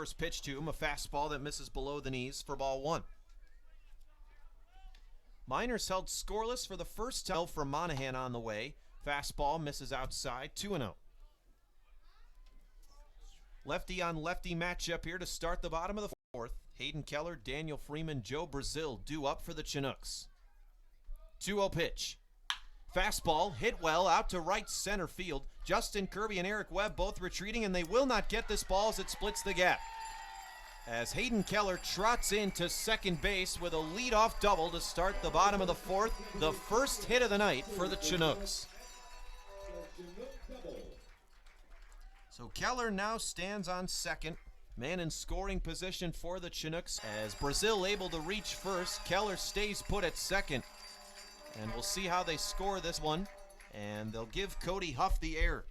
first pitch to him, a fastball that misses below the knees for ball one. Miners held scoreless for the first time from Monahan on the way. Fastball misses outside, 2-0. Lefty on lefty matchup here to start the bottom of the fourth. Hayden Keller, Daniel Freeman, Joe Brazil due up for the Chinooks. 2-0 pitch. Fastball hit well out to right center field. Justin Kirby and Eric Webb both retreating, and they will not get this ball as it splits the gap. As Hayden Keller trots into second base with a leadoff double to start the bottom of the fourth, the first hit of the night for the Chinooks. So Keller now stands on second, man in scoring position for the Chinooks. As Brazil able to reach first, Keller stays put at second. And we'll see how they score this one, and they'll give Cody Huff the error.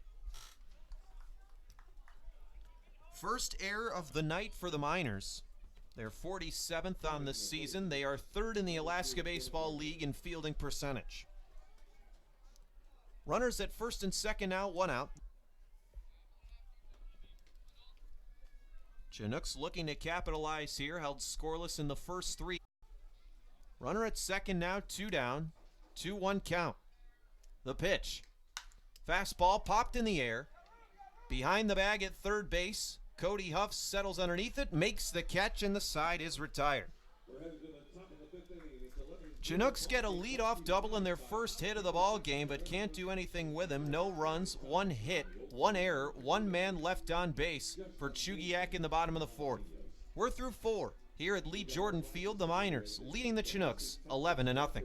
First error of the night for the Miners. They're 47th on the season. They are third in the Alaska Baseball League in fielding percentage. Runners at first and second now, one out. Chinooks looking to capitalize here, held scoreless in the first three. Runner at second now, two down, 2-1 count. The pitch. Fastball popped in the air. Behind the bag at third base, Cody Huff settles underneath it, makes the catch, and the side is retired. Chinooks get a leadoff double in their first hit of the ball game, but can't do anything with him. No runs, one hit, one error, one man left on base for Chugiak in the bottom of the fourth. We're through four here at Lee Jordan Field. The Miners leading the Chinooks 11-0.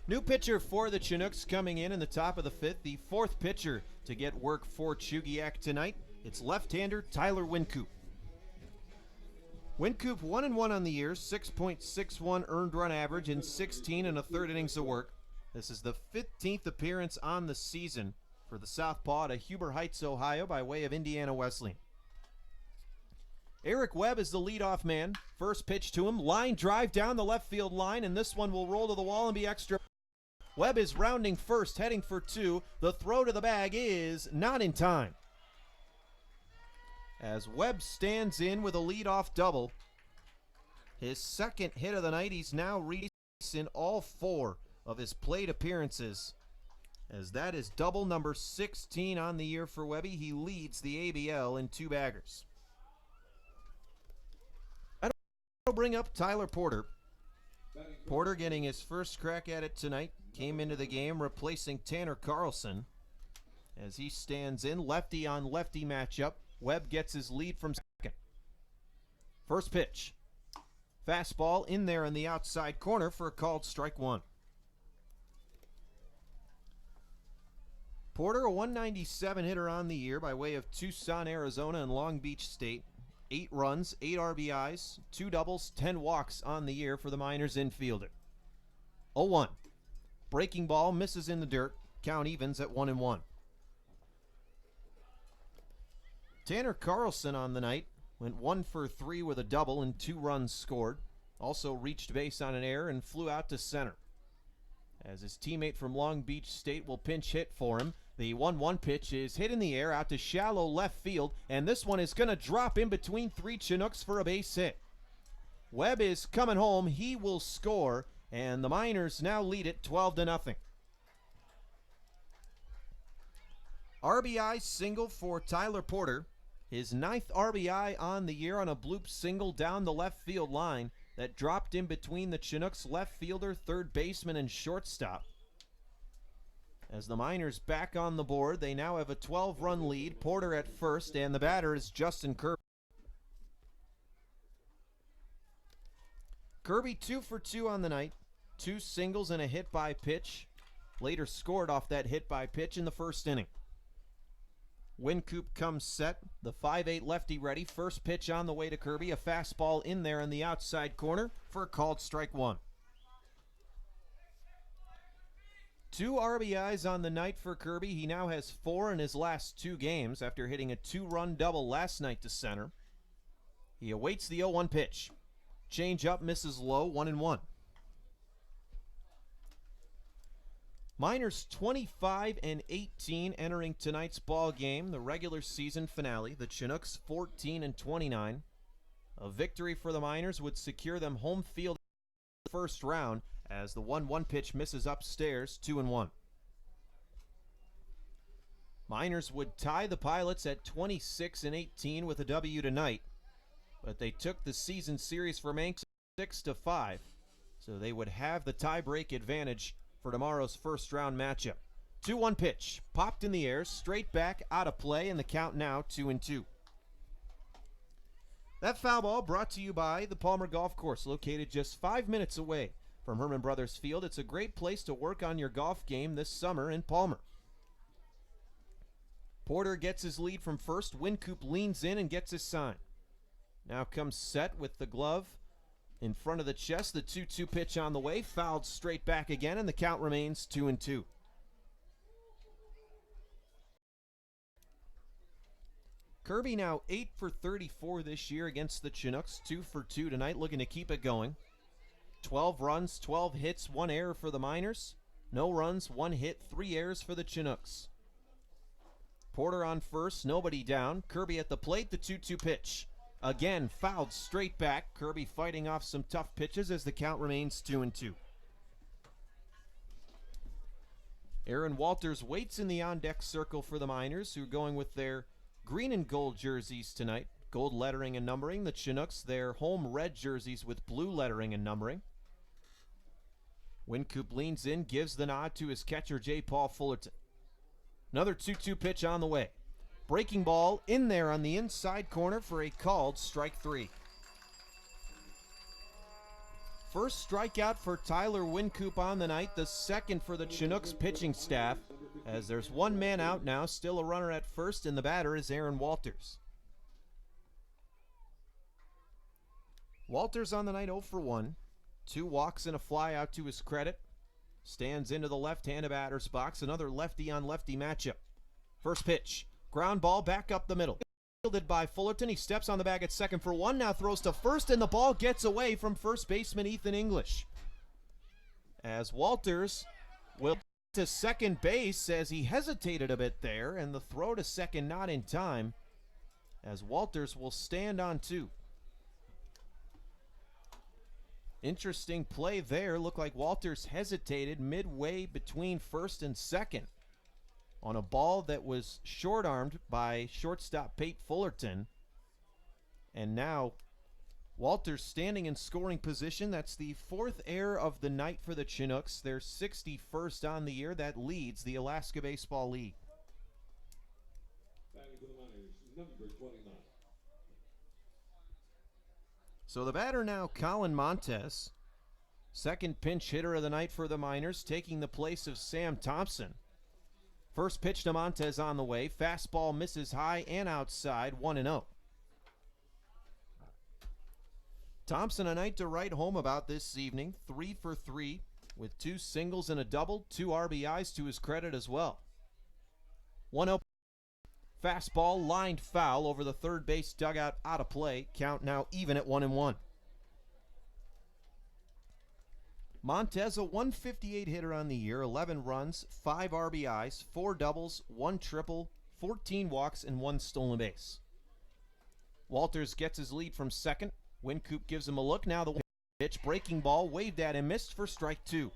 New pitcher for the Chinooks coming in the top of the fifth, the fourth pitcher to get work for Chugiak tonight. It's left-hander Tyler Wincoop. Wincoop 1-1 on the year, 6.61 earned run average in 16 1/3 innings of work. This is the 15th appearance on the season for the Southpaw to Huber Heights, Ohio by way of Indiana Wesleyan. Eric Webb is the leadoff man. First pitch to him, line drive down the left field line, and this one will roll to the wall and be extra. Webb is rounding first, heading for two. The throw to the bag is not in time. As Webb stands in with a leadoff double. His second hit of the night, he's now reached in all four of his plate appearances. As that is double number 16 on the year for Webby. He leads the ABL in two baggers. I'll bring up Tyler Porter. Porter getting his first crack at it tonight. Came into the game replacing Tanner Carlson. As he stands in, lefty on lefty matchup. Webb gets his lead from second. First pitch. Fastball in there in the outside corner for a called strike one. Porter, a 197 hitter on the year by way of Tucson, Arizona and Long Beach State. 8 runs, 8 RBIs, 2 doubles, 10 walks on the year for the Miners infielder. 0-1. Breaking ball misses in the dirt. Count evens at 1-1. Tanner Carlson on the night went 1 for 3 with a double and 2 runs scored. Also reached base on an error and flew out to center. As his teammate from Long Beach State will pinch hit for him. The 1-1 pitch is hit in the air out to shallow left field, and this one is going to drop in between 3 Chinooks for a base hit. Webb is coming home. He will score, and the Miners now lead it 12-0. RBI single for Tyler Porter. His 9th RBI on the year on a bloop single down the left field line that dropped in between the Chinooks left fielder, third baseman, and shortstop. As the Miners back on the board, they now have a 12-run lead. Porter at first, and the batter is Justin Kirby. Kirby 2 for 2 on the night. 2 singles and a hit by pitch. Later scored off that hit by pitch in the first inning. Wincoop comes set. The 5'8 lefty ready. First pitch on the way to Kirby. A fastball in there in the outside corner for a called strike one. 2 RBIs on the night for Kirby. He now has 4 in his last 2 games after hitting a 2-run double last night to center. He awaits the 0-1 pitch. Change up misses low, 1-1. Miners 25-18 entering tonight's ball game, the regular season finale. The Chinooks 14-29. A victory for the Miners would secure them home field in the first round as the 1-1 pitch misses upstairs, 2-1. Miners would tie the Pilots at 26-18 with a W tonight, but they took the season series from Manx 6-5, so they would have the tiebreak advantage for tomorrow's first round matchup. 2-1 pitch, popped in the air, straight back, out of play, and the count now 2-2. That foul ball brought to you by the Palmer Golf Course, located just 5 minutes away from Herman Brothers Field. It's a great place to work on your golf game this summer in Palmer. Porter gets his lead from first. Wincoop leans in and gets his sign. Now comes set with the glove in front of the chest. The 2-2 pitch on the way, fouled straight back again, and the count remains 2-2. Kirby now 8 for 34 this year against the Chinooks. 2 for 2 tonight, looking to keep it going. 12 runs, 12 hits, 1 error for the Miners. No runs, 1 hit, 3 errors for the Chinooks. Porter on first, nobody down. Kirby at the plate, the 2-2 pitch. Again, fouled straight back. Kirby fighting off some tough pitches as the count remains 2-2. Aaron Walters waits in the on-deck circle for the Miners, who are going with their green and gold jerseys tonight. Gold lettering and numbering. The Chinooks, their home red jerseys with blue lettering and numbering. Wincoop leans in, gives the nod to his catcher, J. Paul Fullerton. Another 2-2 pitch on the way. Breaking ball in there on the inside corner for a called strike 3. First strikeout for Tyler Wincoop on the night, the second for the Chinooks pitching staff, as there's 1 man out now, still a runner at first, and the batter is Aaron Walters. Walters on the night 0 for 1. 2 walks and a fly out to his credit. Stands into the left-handed batter's box. Another lefty-on-lefty matchup. First pitch. Ground ball back up the middle. Fielded by Fullerton. He steps on the bag at second for 1. Now throws to first, and the ball gets away from first baseman Ethan English. As Walters will to second base as he hesitated a bit there, and the throw to second not in time, as Walters will stand on 2. Interesting play there. Looked like Walters hesitated midway between first and second on a ball that was short-armed by shortstop Pate Fullerton. And now Walters standing in scoring position. That's the 4th error of the night for the Chinooks. Their 61st on the year. That leads the Alaska Baseball League. Batting for the Miners, number 29. So the batter now, Colin Montez. Second pinch hitter of the night for the Miners, taking the place of Sam Thompson. First pitch to Montez on the way. Fastball misses high and outside, 1-0. Thompson a night to write home about this evening, 3 for 3 with 2 singles and a double, 2 RBIs to his credit as well. 1-0. Fastball lined foul over the third base dugout, out of play. Count now even at 1-1. Montez, a 158 hitter on the year, 11 runs, 5 RBIs, 4 doubles, 1 triple, 14 walks, and 1 stolen base. Walters gets his lead from second. Wincoop gives him a look. Now the pitch, breaking ball, waved at and missed for strike 2.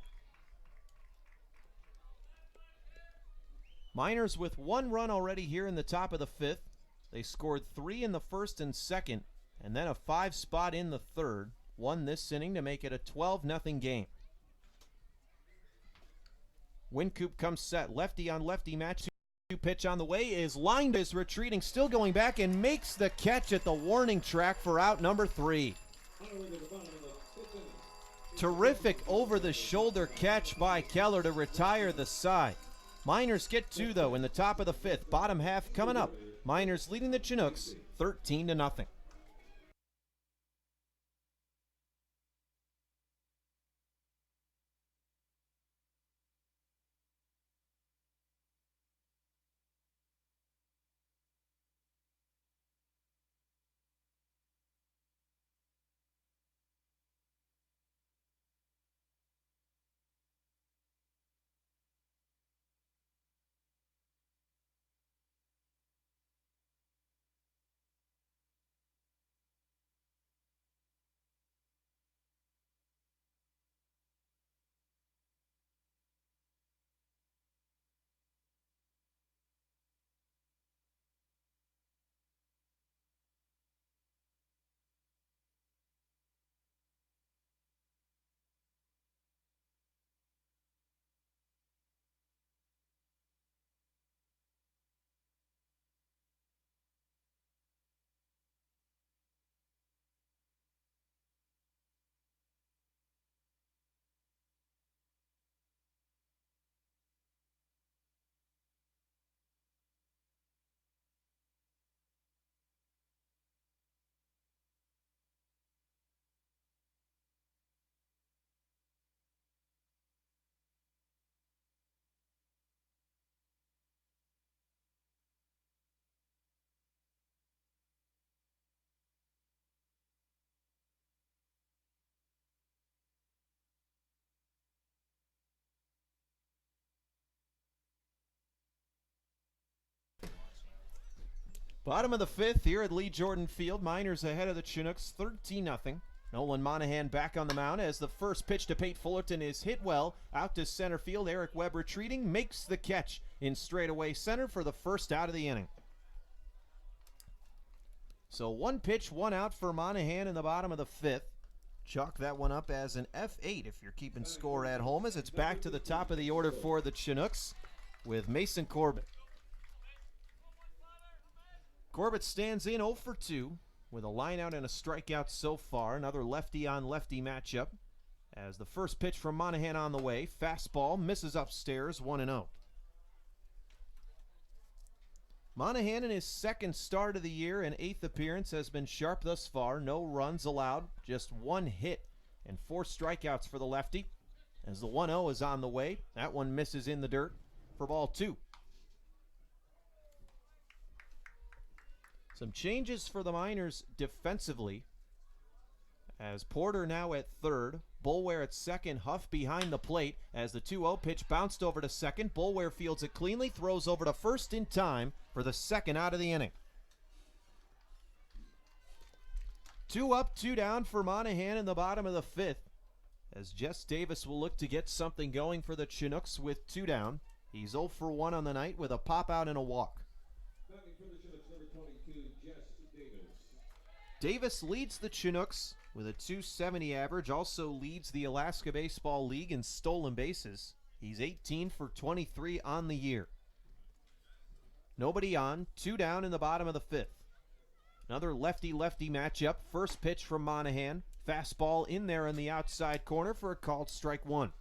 Miners with 1 run already here in the top of the 5th. They scored 3 in the first and second, and then a 5 spot in the third. Won this inning to make it a 12-0 game. Wincoop comes set, lefty on lefty match. Pitch on the way is lined, is retreating, still going back, and makes the catch at the warning track for out number 3. Terrific over-the-shoulder catch by Keller to retire the side. Miners get 2, though, in the top of the 5th. Bottom half coming up. Miners leading the Chinooks 13-0. Bottom of the 5th here at Lee Jordan Field. Miners ahead of the Chinooks, 13-0. Nolan Monahan back on the mound as the first pitch to Pate Fullerton is hit well. Out to center field, Eric Webb retreating, makes the catch in straightaway center for the first out of the inning. So 1 pitch, 1 out for Monahan in the bottom of the 5th. Chalk that one up as an F8 if you're keeping score at home, as it's back to the top of the order for the Chinooks with Mason Corbett. Corbett stands in 0 for 2 with a line out and a strikeout so far. Another lefty on lefty matchup as the first pitch from Monahan on the way. Fastball misses upstairs, 1-0. Monahan in his second start of the year and 8th appearance has been sharp thus far. No runs allowed, just 1 hit and 4 strikeouts for the lefty. As the 1-0 is on the way, that one misses in the dirt for ball 2. Some changes for the Miners defensively, as Porter now at third, Boulware at second, Huff behind the plate as the 2-0 pitch bounced over to second. Boulware fields it cleanly, throws over to first in time for the second out of the inning. 2 up, 2 down for Monahan in the bottom of the 5th, as Jess Davis will look to get something going for the Chinooks with 2 down. He's 0 for 1 on the night with a pop out and a walk. Davis leads the Chinooks with a .270 average, also leads the Alaska Baseball League in stolen bases. He's 18 for 23 on the year. Nobody on, 2 down in the bottom of the 5th. Another lefty-lefty matchup. First pitch from Monahan. Fastball in there in the outside corner for a called strike one.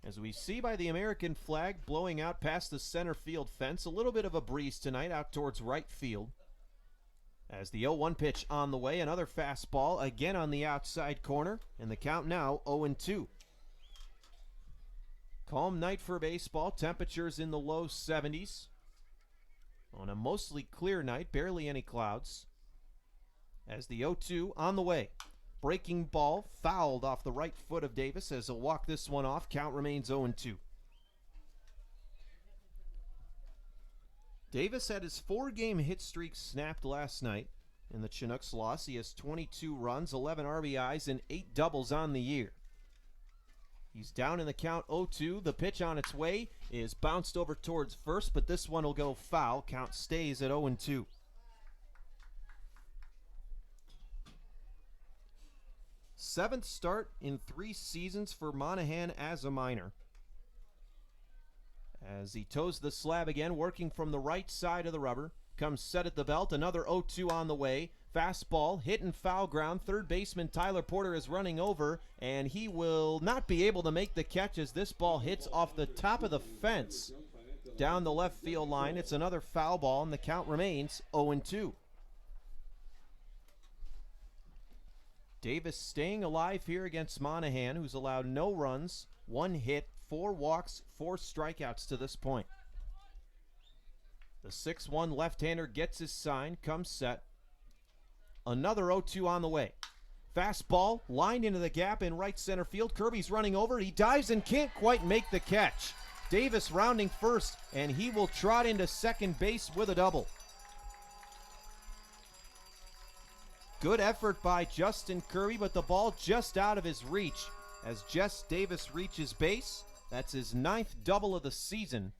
As we see by the American flag blowing out past the center field fence, a little bit of a breeze tonight out towards right field. As the 0-1 pitch on the way, another fastball again on the outside corner, and the count now 0-2. Calm night for baseball, temperatures in the low 70s. On a mostly clear night, barely any clouds. As the 0-2 on the way. Breaking ball fouled off the right foot of Davis as he'll walk this one off. Count remains 0-2. Davis had his 4-game hit streak snapped last night in the Chinooks loss. He has 22 runs, 11 RBIs, and 8 doubles on the year. He's down in the count 0-2. The pitch on its way is bounced over towards first, but this one will go foul. Count stays at 0-2. Seventh start in 3 seasons for Monahan as a minor. As he toes the slab again, working from the right side of the rubber. Comes set at the belt, another 0-2 on the way. Fastball, hit in foul ground. Third baseman Tyler Porter is running over, and he will not be able to make the catch as this ball hits off the top of the fence down the left field line. It's another foul ball, and the count remains 0-2. Davis staying alive here against Monahan, who's allowed no runs, 1 hit, 4 walks, 4 strikeouts to this point. The 6-1 left-hander gets his sign, comes set. Another 0-2 on the way. Fastball lined into the gap in right center field. Kirby's running over. He dives and can't quite make the catch. Davis rounding first, and he will trot into second base with a double. Good effort by Justin Kirby, but the ball just out of his reach. As Jess Davis reaches base, that's his 9th double of the season.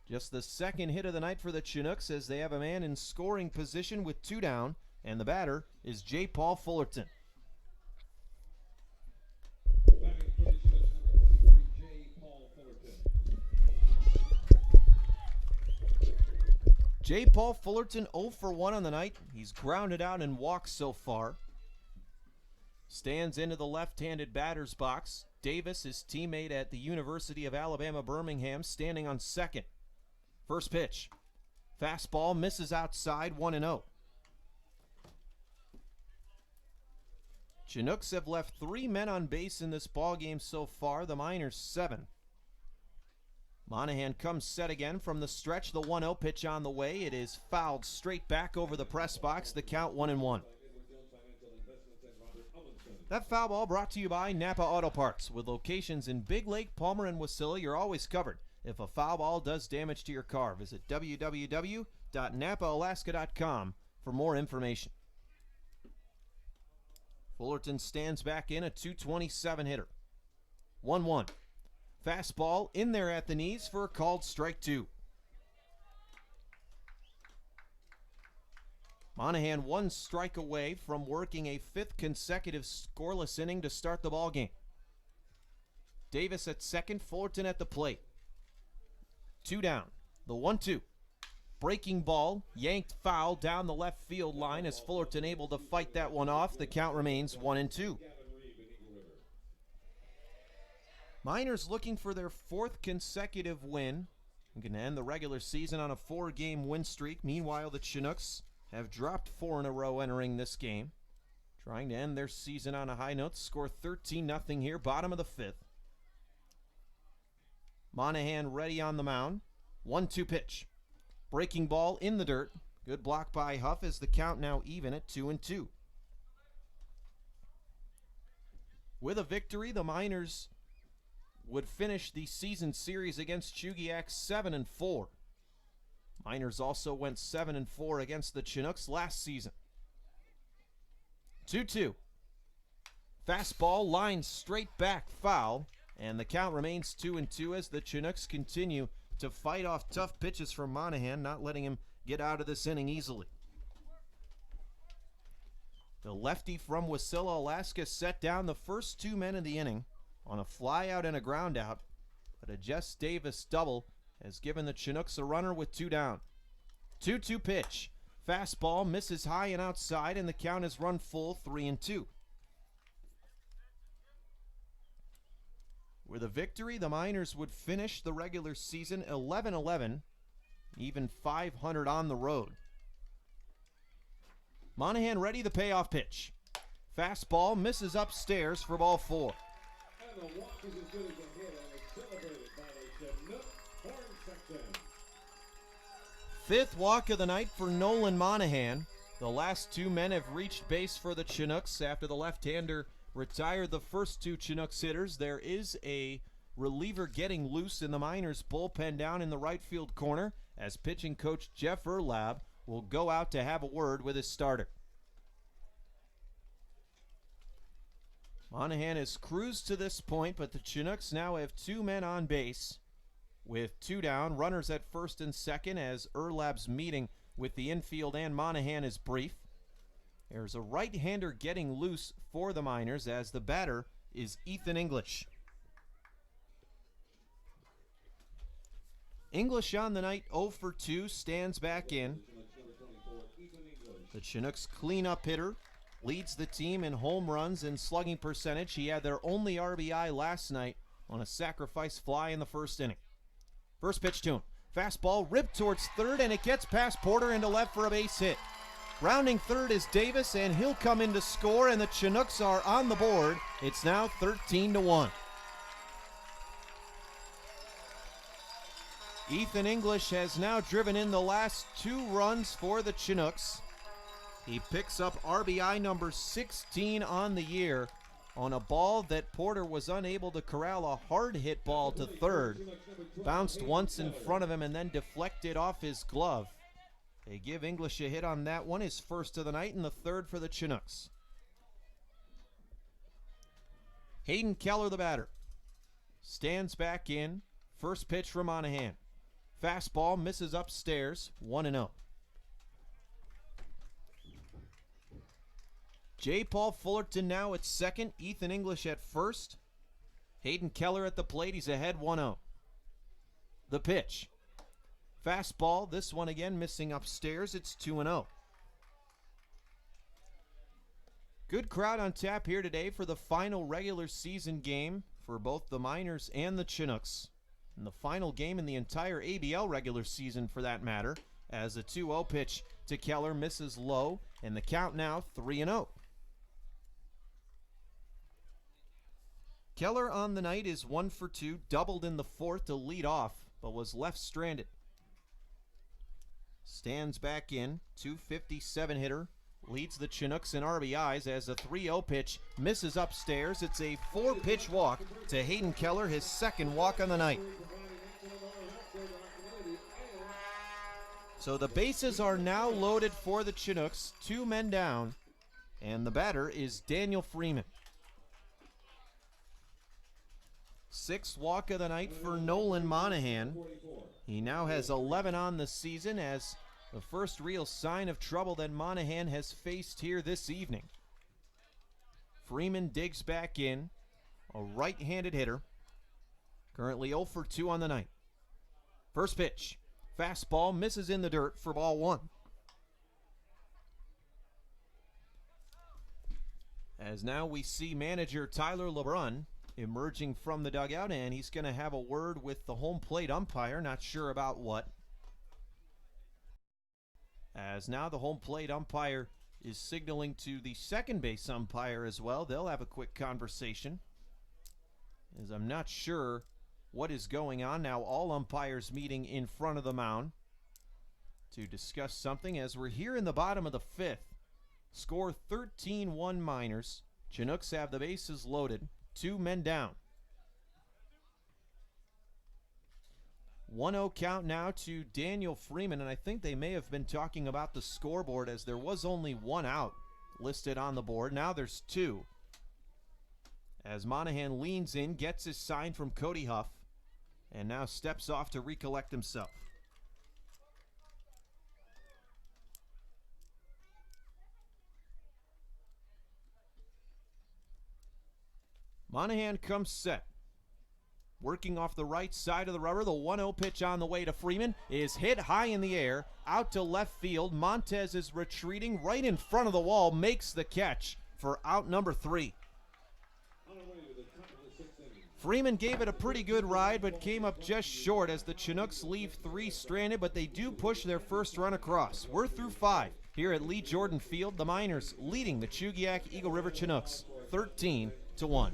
Just the 2nd hit of the night for the Chinooks as they have a man in scoring position with 2 down, and the batter is J. Paul Fullerton. Batting for the Chinooks, number 23, J. Paul Fullerton. J. Paul Fullerton 0 for 1 on the night. He's grounded out and walked so far. Stands into the left-handed batter's box. Davis, his teammate at the University of Alabama, Birmingham, standing on second. First pitch. Fastball misses outside, 1-0. Chinooks have left 3 men on base in this ballgame so far. The Miners 7. Monahan comes set again from the stretch. The 1-0 pitch on the way. It is fouled straight back over the press box. The count 1-1. That foul ball brought to you by Napa Auto Parts. With locations in Big Lake, Palmer, and Wasilla, you're always covered if a foul ball does damage to your car. Visit www.napaalaska.com for more information. Fullerton stands back in, a .227 hitter. 1-1. Fastball in there at the knees for a called strike 2. Monahan 1 strike away from working a 5th consecutive scoreless inning to start the ball game. Davis at second, Fullerton at the plate. 2 down. The 1-2. Breaking ball, yanked foul down the left field line as Fullerton able to fight that one off. The count remains 1-2. Miners looking for their 4th consecutive win. We're going to end the regular season on a 4-game win streak. Meanwhile, the Chinooks have dropped 4 in a row entering this game. Trying to end their season on a high note. Score 13-0 here, bottom of the 5th. Monahan ready on the mound. 1-2 pitch. Breaking ball in the dirt. Good block by Huff as the count now even at 2-2. With a victory, the Miners would finish the season series against Chugiak 7-4. Miners also went 7-4 against the Chinooks last season. 2-2. Fastball lined straight back foul, and the count remains 2-2 as the Chinooks continue to fight off tough pitches from Monahan, not letting him get out of this inning easily. The lefty from Wasilla, Alaska, set down the first 2 men of the inning on a fly out and a ground out, but a Jess Davis double has given the Chinooks a runner with 2 down. 2-2 pitch. Fastball misses high and outside, and the count is run full, 3-2. With a victory, the Miners would finish the regular season 11-11, even 500 on the road. Monahan ready, the payoff pitch. Fastball misses upstairs for ball 4. And the walk is as good as a hit and it's celebrated by the Chinook horn section. Fifth walk of the night for Nolan Monahan. The last two men have reached base for the Chinooks after the left-hander retired the first two Chinooks hitters. There is a reliever getting loose in the Miners' bullpen down in the right field corner as pitching coach Jeff Erlab will go out to have a word with his starter. Monahan has cruised to this point, but the Chinooks now have two men on base with two down, runners at first and second as Erlab's meeting with the infield and Monahan is brief. There's a right-hander getting loose for the Miners as the batter is Ethan English. English on the night 0 for 2, stands back in. The Chinooks cleanup hitter, leads the team in home runs and slugging percentage. He had their only RBI last night on a sacrifice fly in the first inning. First pitch to him. Fastball ripped towards third, and it gets past Porter into left for a base hit. Rounding third is Davis, and he'll come in to score, and the Chinooks are on the board. It's now 13-1. Ethan English has now driven in the last two runs for the Chinooks. He picks up RBI number 16 on the year on a ball that Porter was unable to corral, a hard hit ball to third. Bounced once in front of him and then deflected off his glove. They give English a hit on that one, his first of the night, and the third for the Chinooks. Hayden Keller, the batter, stands back in. First pitch from Monahan. Fastball misses upstairs, 1-0. J. Paul Fullerton now at second, Ethan English at first. Hayden Keller at the plate, he's ahead 1-0. The pitch. Fastball, this one again missing upstairs, it's 2-0. Good crowd on tap here today for the final regular season game for both the Miners and the Chinooks. And the final game in the entire ABL regular season for that matter, as a 2-0 pitch to Keller misses low, and the count now 3-0. Keller on the night is 1 for 2, doubled in the fourth to lead off, but was left stranded. Stands back in, 257 hitter, leads the Chinooks in RBIs as a 3-0 pitch misses upstairs. It's a 4-pitch walk to Hayden Keller, his second walk on the night. So the bases are now loaded for the Chinooks, two men down, and the batter is Daniel Freeman. Sixth walk of the night for Nolan Monahan. He now has 11 on the season as the first real sign of trouble that Monahan has faced here this evening. Freeman digs back in, a right-handed hitter, currently 0 for 2 on the night. First pitch, fastball misses in the dirt for ball 1. As now we see manager Tyler LeBrun emerging from the dugout, and he's going to have a word with the home plate umpire, not sure about what. As now the home plate umpire is signaling to the second base umpire as well. They'll have a quick conversation, as I'm not sure what is going on. Now all umpires meeting in front of the mound to discuss something as we're here in the bottom of the fifth. Score 13-1 Miners. Chinooks have the bases loaded. Two men down. 1-0 count now to Daniel Freeman, and I think they may have been talking about the scoreboard as there was only one out listed on the board. Now there's two. As Monahan leans in, gets his sign from Cody Huff, and now steps off to recollect himself. Monahan comes set. Working off the right side of the rubber, the 1-0 pitch on the way to Freeman is hit high in the air, out to left field. Montez is retreating right in front of the wall, makes the catch for out number 3. Freeman gave it a pretty good ride, but came up just short as the Chinooks leave 3 stranded, but they do push their first run across. We're through 5 here at Lee Jordan Field. The Miners leading the Chugiak-Eagle River Chinooks 13-1.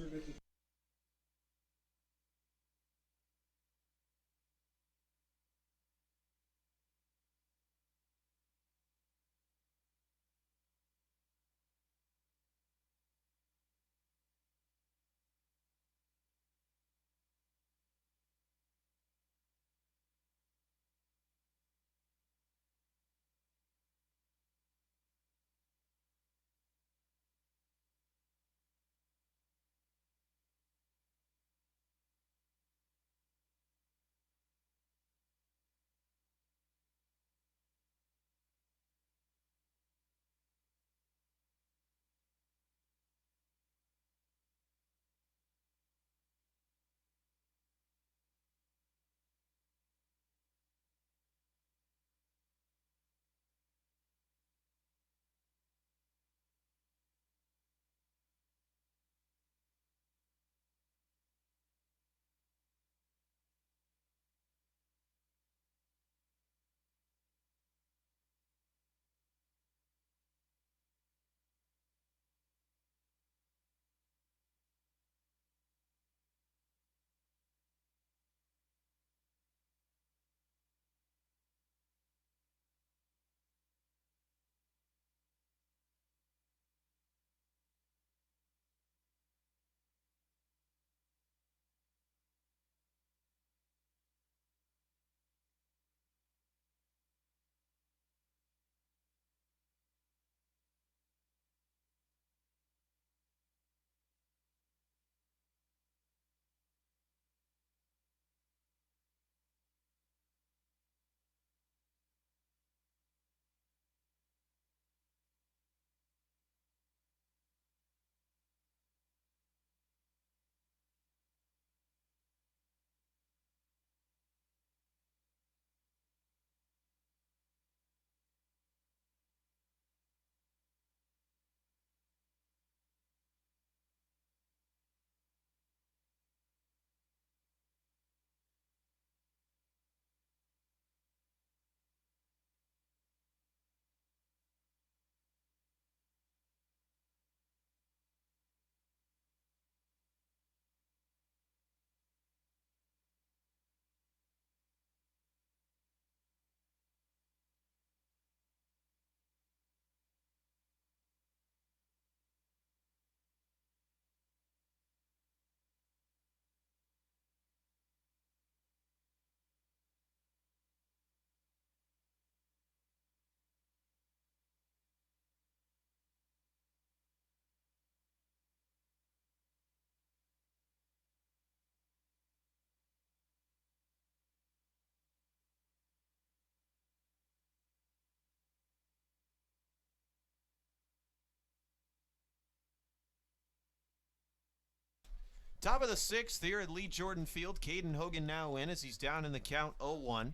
Top of the 6th here at Lee Jordan Field. Caden Hogan now in as he's down in the count 0-1.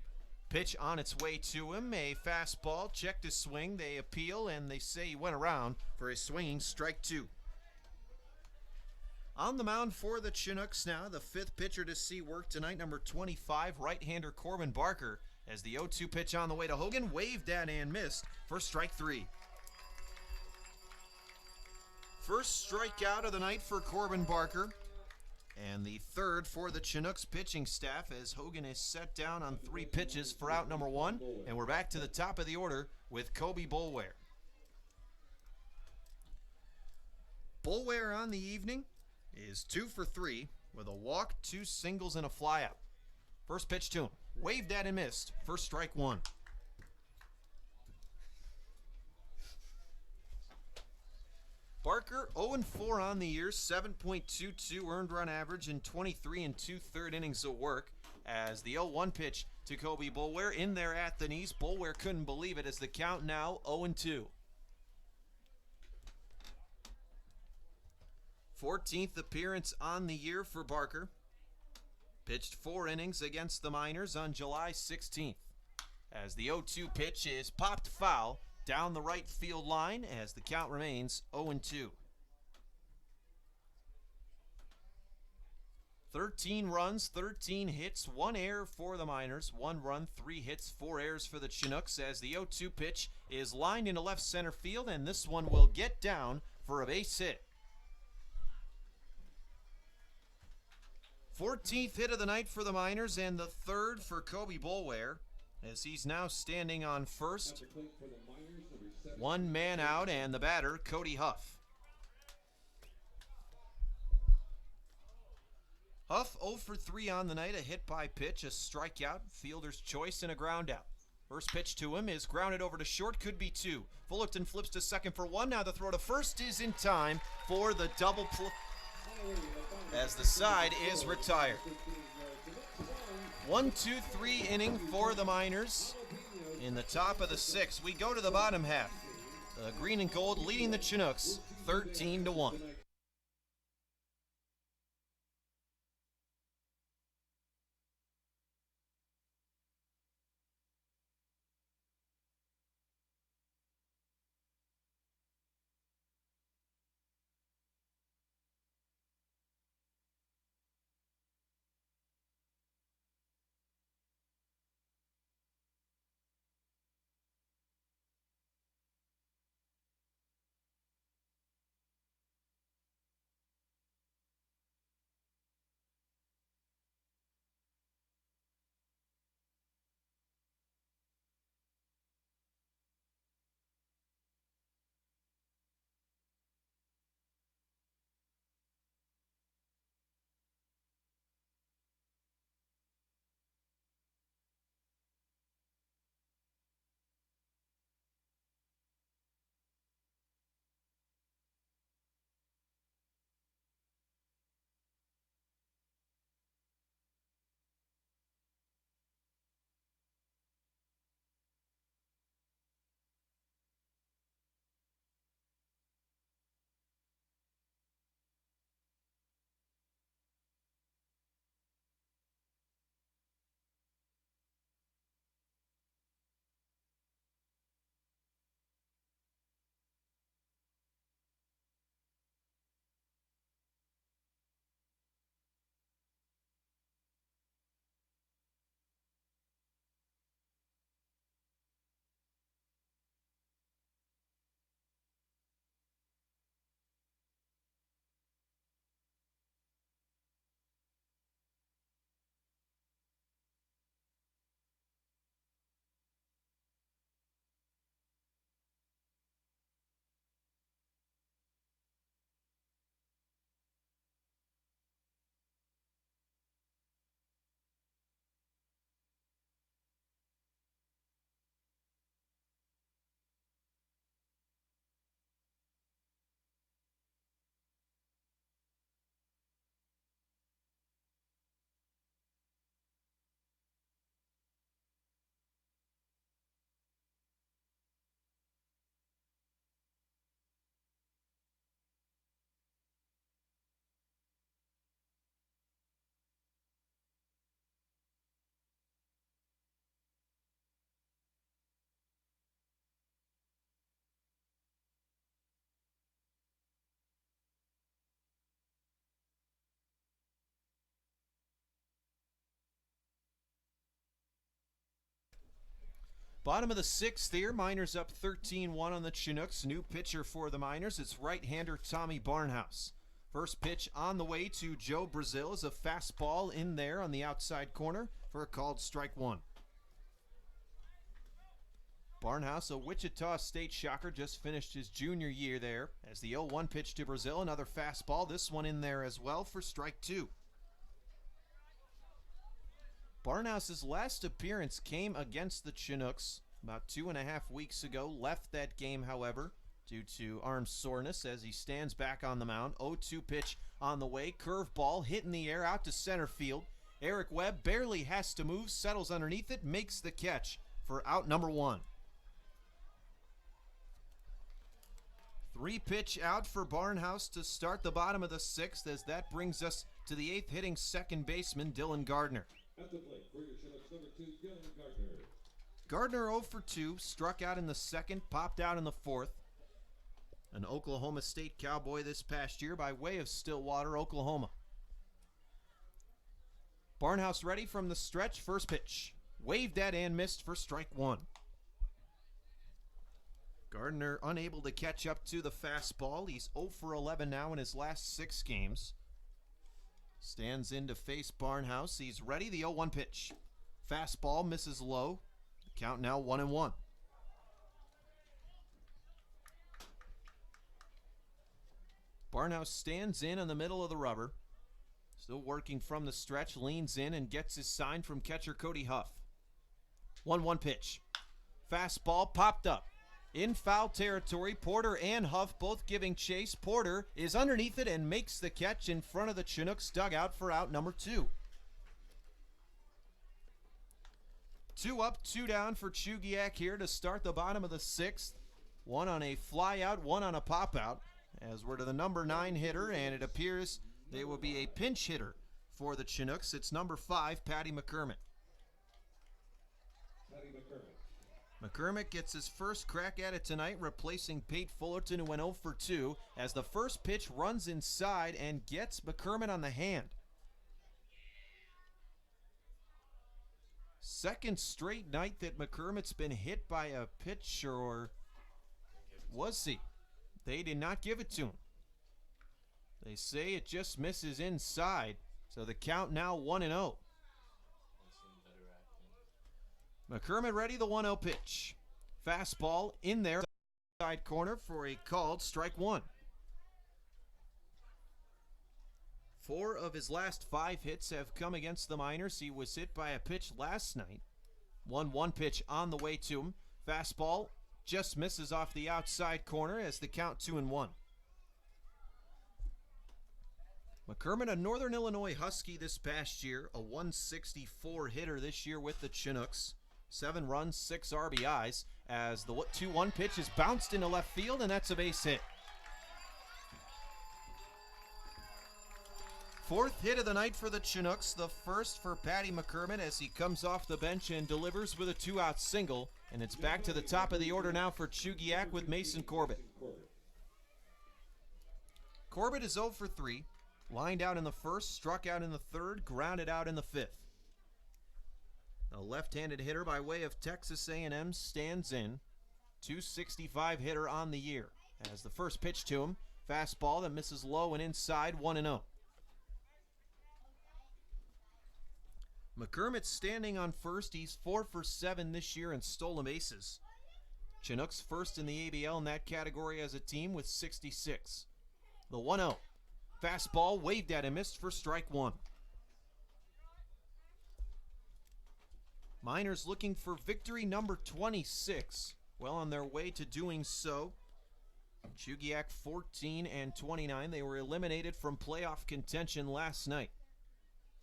Pitch on its way to him. A fastball. Checked his swing. They appeal, and they say he went around for a swinging strike 2. On the mound for the Chinooks now, the 5th pitcher to see work tonight, number 25, right-hander Corbin Barker. As the 0-2 pitch on the way to Hogan, waved at and missed for strike 3. First strikeout of the night for Corbin Barker. And the 3rd for the Chinooks pitching staff as Hogan is set down on 3 pitches for out number 1. And we're back to the top of the order with Kobe Boulware. Boulware on the evening is 2 for 3 with a walk, 2 singles, and a flyout. First pitch to him. Waved at and missed for strike 1. Barker 0-4 on the year, 7.22 earned run average in 23 2/3 innings of work. As the 0-1 pitch to Kobe Boulware in there at the knees. Boulware couldn't believe it as the count now 0-2. 14th appearance on the year for Barker. Pitched 4 innings against the Miners on July 16th. As the 0-2 pitch is popped foul down the right field line as the count remains 0-2. 13 runs, 13 hits, 1 error for the Miners, 1 run, 3 hits, 4 errors for the Chinooks as the 0-2 pitch is lined into left center field, and this one will get down for a base hit. 14th hit of the night for the Miners and the 3rd for Kobe Boulware as he's now standing on first. 1 man out and the batter, Cody Huff. Huff 0 for 3 on the night, a hit by pitch, a strikeout, fielder's choice, and a ground out. First pitch to him is grounded over to short, could be 2. Fullerton flips to second for 1. Now the throw to first is in time for the double play as the side is retired. 1-2-3 inning for the Miners. In the top of the 6th, we go to the bottom half. The green and gold leading the Chinooks 13-1. Bottom of the 6th here, Miners up 13-1 on the Chinooks. New pitcher for the Miners, it's right-hander Tommy Barnhouse. First pitch on the way to Joe Brazil is a fastball in there on the outside corner for a called strike 1. Barnhouse, a Wichita State Shocker, just finished his junior year there. As the 0-1 pitch to Brazil, another fastball, this one in there as well for strike 2. Barnhouse's last appearance came against the Chinooks about 2.5 weeks ago. Left that game, however, due to arm soreness as he stands back on the mound. 0-2 pitch on the way. Curveball hit in the air out to center field. Eric Webb barely has to move, settles underneath it, makes the catch for out number 1. 3-pitch out for Barnhouse to start the bottom of the 6th as that brings us to the 8th, hitting second baseman Dylan Gardner. At the plate for your Chinooks, number 2, Dylan Gardner. Gardner 0 for 2, struck out in the 2nd, popped out in the 4th. An Oklahoma State Cowboy this past year by way of Stillwater, Oklahoma. Barnhouse ready from the stretch, first pitch. Waved at and missed for strike 1. Gardner unable to catch up to the fastball. He's 0 for 11 now in his last 6 games. Stands in to face Barnhouse. He's ready, the 0-1 pitch. Fastball misses low. Count now 1-1. Barnhouse stands in the middle of the rubber. Still working from the stretch, leans in and gets his sign from catcher Cody Huff. 1-1 pitch. Fastball popped up. In foul territory, Porter and Huff both giving chase. Porter is underneath it and makes the catch in front of the Chinooks dugout for out number 2. 2 up, 2 down for Chugiak here to start the bottom of the 6th. 1 on a fly out, 1 on a pop out. As we're to the number 9 hitter, and it appears they will be a pinch hitter for the Chinooks. It's number 5, Patty McCormick. McCormick gets his first crack at it tonight, replacing Pate Fullerton, who went 0 for 2, as the first pitch runs inside and gets McCormick on the hand. Second straight night that McCormick's been hit by a pitch, or was he? They did not give it to him. They say it just misses inside, so the count now 1-0. McCormick ready, the 1-0 pitch. Fastball in there, side corner for a called strike 1. 4 of his last 5 hits have come against the Miners. He was hit by a pitch last night. 1-1 pitch on the way to him. Fastball just misses off the outside corner as the count 2-1. McCormick, a Northern Illinois Husky this past year, a 164 hitter this year with the Chinooks. 7 runs, 6 RBIs, as the 2-1 pitch is bounced into left field, and that's a base hit. 4th hit of the night for the Chinooks, the first for Patty McCormick as he comes off the bench and delivers with a 2-out single. And it's back to the top of the order now for Chugiak with Mason Corbett. Corbett is 0 for 3. Lined out in the 1st, struck out in the 3rd, grounded out in the 5th. A left-handed hitter by way of Texas A&M stands in. 265 hitter on the year. As the first pitch to him, fastball that misses low and inside, 1-0. McCormick standing on first. He's 4 for 7 this year and stolen bases. Chinooks first in the ABL in that category as a team with 66. The 1-0. Fastball waved at and missed for strike 1. Miners looking for victory number 26. Well on their way to doing so. Chugiak 14-29. They were eliminated from playoff contention last night.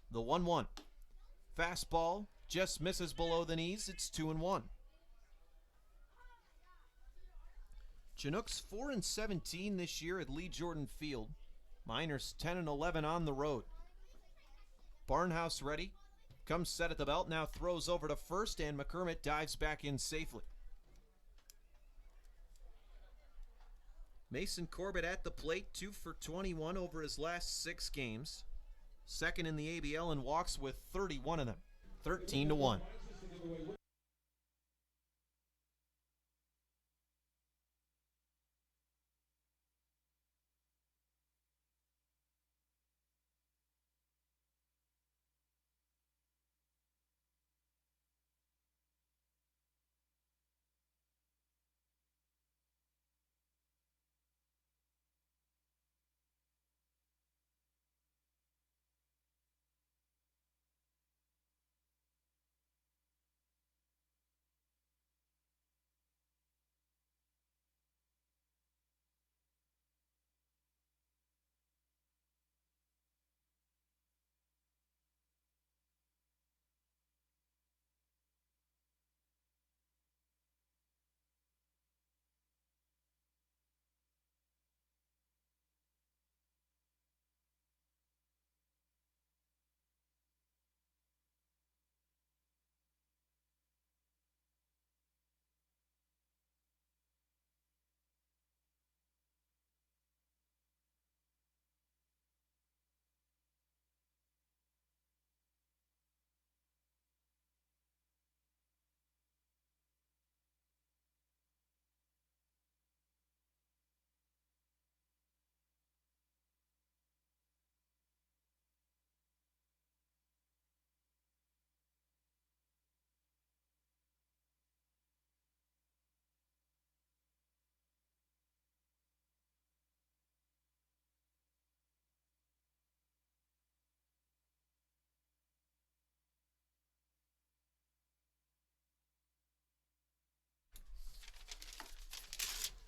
The 1-1. Fastball just misses below the knees. It's 2-1. Chinooks 4-17 this year at Lee Jordan Field. Miners 10-11 on the road. Barnhouse ready. Comes set at the belt. Now throws over to first, and McCormick dives back in safely. Mason Corbett at the plate, 2 for 21 over his last 6 games. Second in the ABL in walks with 31 of them. 13-1.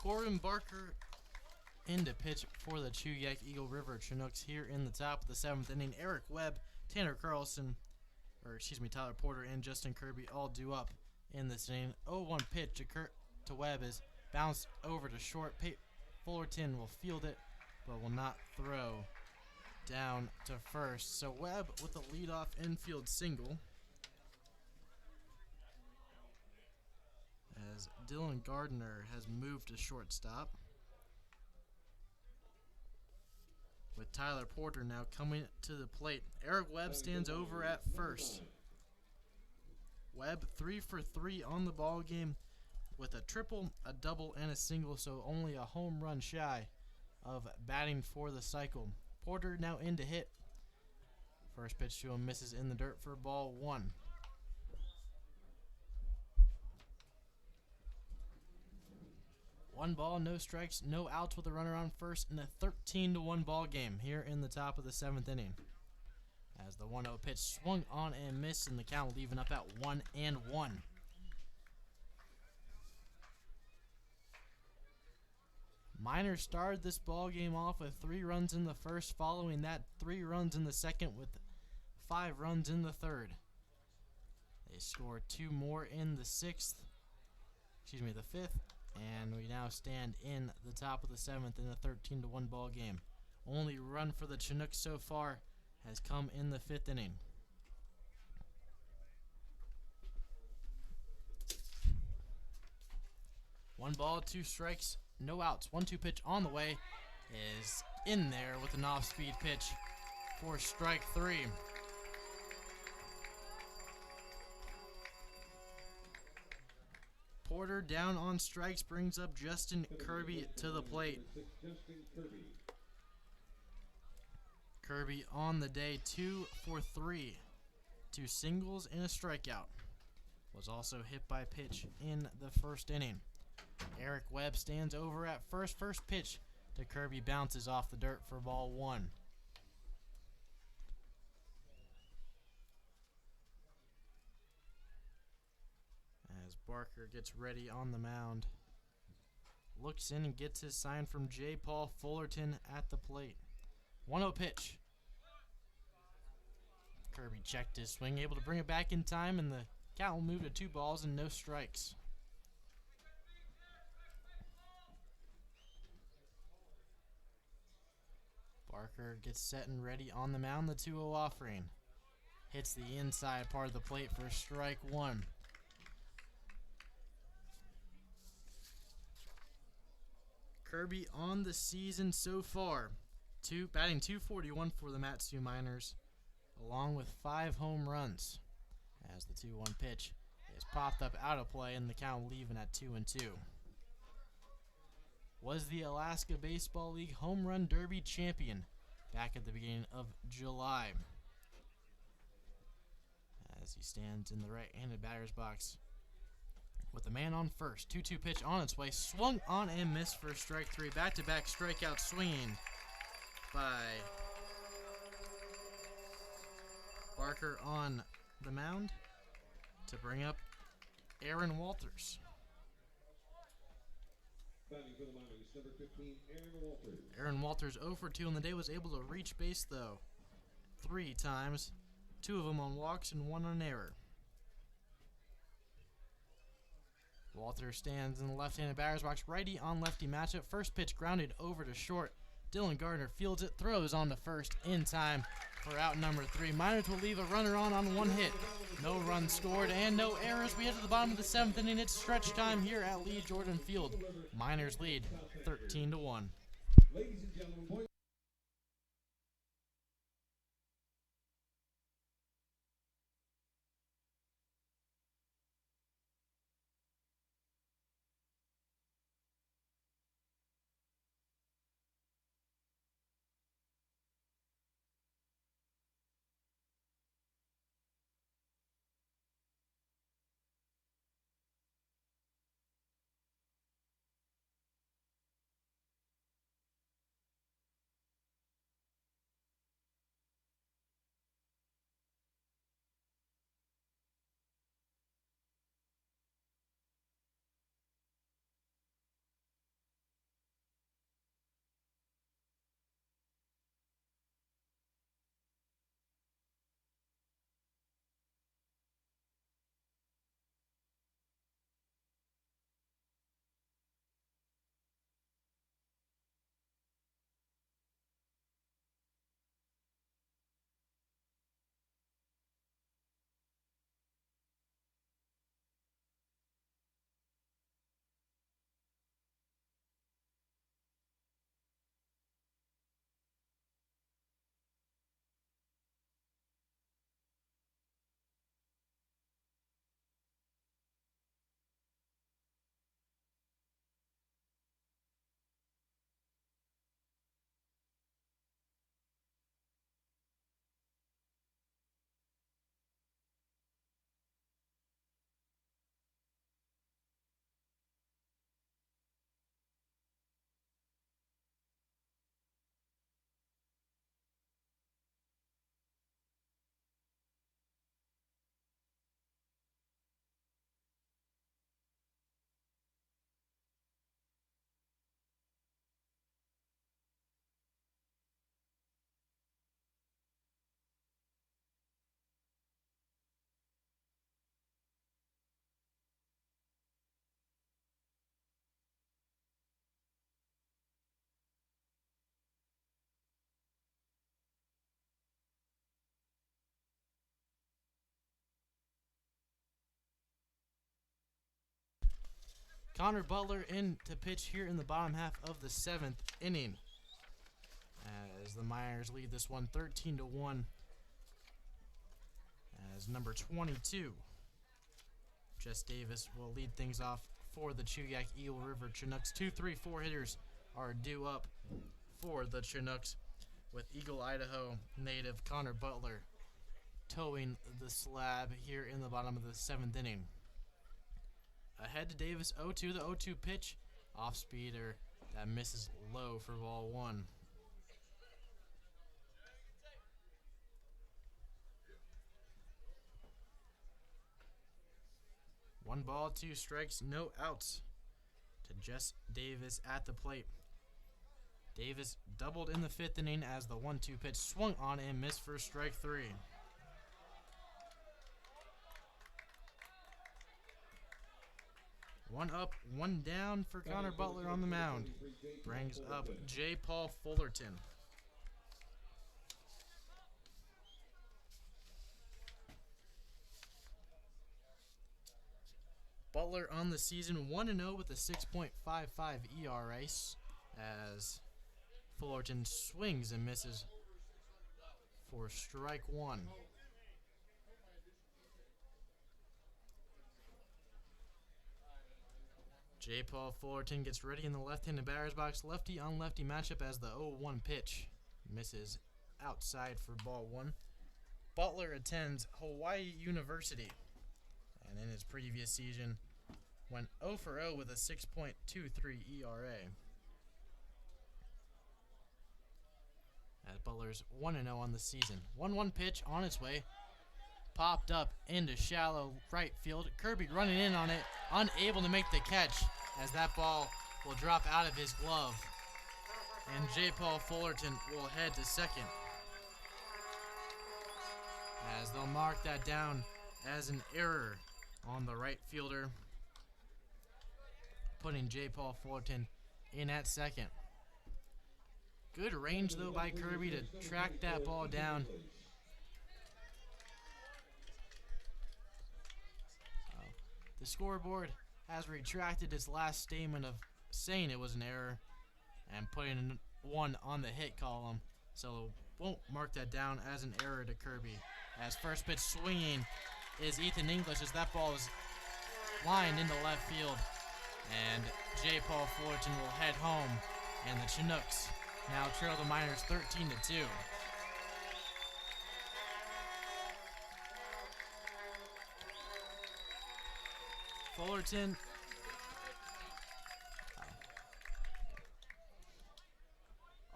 Corbin Barker in to pitch for the Chugiak-Eagle River Chinooks here in the top of the 7th inning. Eric Webb, Tanner Carlson, Tyler Porter, and Justin Kirby all due up in this inning. 0-1 pitch to Webb is bounced over to short. Fullerton will field it, but will not throw down to first. So Webb with a leadoff infield single, as Dylan Gardner has moved to shortstop, with Tyler Porter now coming to the plate. Eric Webb stands over at first. Webb 3 for 3 on the ball game with a triple, a double, and a single, so only a home run shy of batting for the cycle. Porter now in to hit. First pitch to him misses in the dirt for ball 1. One ball, no strikes, no outs with a runner on first in a 13-1 ball game here in the top of the 7th inning. As the 1-0 pitch swung on and missed, and the count leaving up at 1-1. Miners started this ball game off with 3 runs in the first, following that 3 runs in the second with 5 runs in the third. They scored 2 more in the fifth, and we now stand in the top of the 7th in a 13-1 ball game. Only run for the Chinooks so far has come in the 5th inning. One ball, 2 strikes, no outs. 1-2 pitch on the way is in there with an off-speed pitch for strike 3. Porter down on strikes brings up Justin Kirby to the plate. Kirby on the day 2 for 3. 2 singles and a strikeout. Was also hit by pitch in the first inning. Eric Webb stands over at first. First pitch to Kirby bounces off the dirt for ball 1. As Barker gets ready on the mound, looks in and gets his sign from J. Paul Fullerton at the plate. 1-0 pitch. Kirby checked his swing, able to bring it back in time, and the count will move to 2 balls and no strikes. Barker gets set and ready on the mound. The 2-0 offering hits the inside part of the plate for strike 1. Kirby on the season so far, batting .241 for the Matsu Miners, along with 5 home runs. As the 2-1 pitch is popped up out of play, and the count leaving at 2-2. Was the Alaska Baseball League Home Run Derby champion back at the beginning of July. As he stands in the right-handed batter's box with a man on first. 2-2 pitch on its way, swung on and missed for strike 3. Back-to-back strikeout swinging by Barker on the mound to bring up Aaron Walters. Batting for the Miners, number 15, Aaron Walters. Aaron Walters 0 for 2 on the day, was able to reach base though 3 times, 2 of them on walks and 1 on error. Walters stands in the left-handed batter's box, righty on lefty matchup. First pitch grounded over to short. Dylan Gardner fields it, throws on to first in time for out number 3. Miners will leave a runner on 1 hit. No runs scored and no errors. We head to the bottom of the 7th inning. It's stretch time here at Lee Jordan Field. Miners lead 13-1. Ladies and gentlemen, Connor Butler in to pitch here in the bottom half of the 7th inning. As the Miners lead this one 13-1. As number 22, Jess Davis, will lead things off for the Chugiak-Eagle River Chinooks. 2, 3, 4 hitters are due up for the Chinooks, with Eagle, Idaho native Connor Butler towing the slab here in the bottom of the 7th inning. Ahead to Davis, 0-2, the 0-2 pitch, off speeder that misses low for ball 1. One ball, 2 strikes, no outs to Jess Davis at the plate. Davis doubled in the 5th inning as the 1-2 pitch swung on and missed for strike 3. One up, one down for Connor Butler on the mound. Brings up J. Paul Fullerton. Butler on the season 1-0 with a 6.55 ERA as Fullerton swings and misses for strike 1. J. Paul Fullerton gets ready in the left-handed batter's box. Lefty on lefty matchup as the 0-1 pitch misses outside for ball 1. Butler attends Hawaii University, and in his previous season went 0 for 0 with a 6.23 ERA. As Butler's 1-0 on the season. 1-1 pitch on its way. Popped up into shallow right field. Kirby running in on it, unable to make the catch as that ball will drop out of his glove. And J. Paul Fullerton will head to second, as they'll mark that down as an error on the right fielder, putting J. Paul Fullerton in at second. Good range, though, by Kirby to track that ball down. The scoreboard has retracted its last statement of saying it was an error and putting one on the hit column, so won't mark that down as an error to Kirby. As first pitch swinging is Ethan English, as that ball is lined into left field, and J. Paul Fullerton will head home, and the Chinooks now trail the Miners 13-2. Fullerton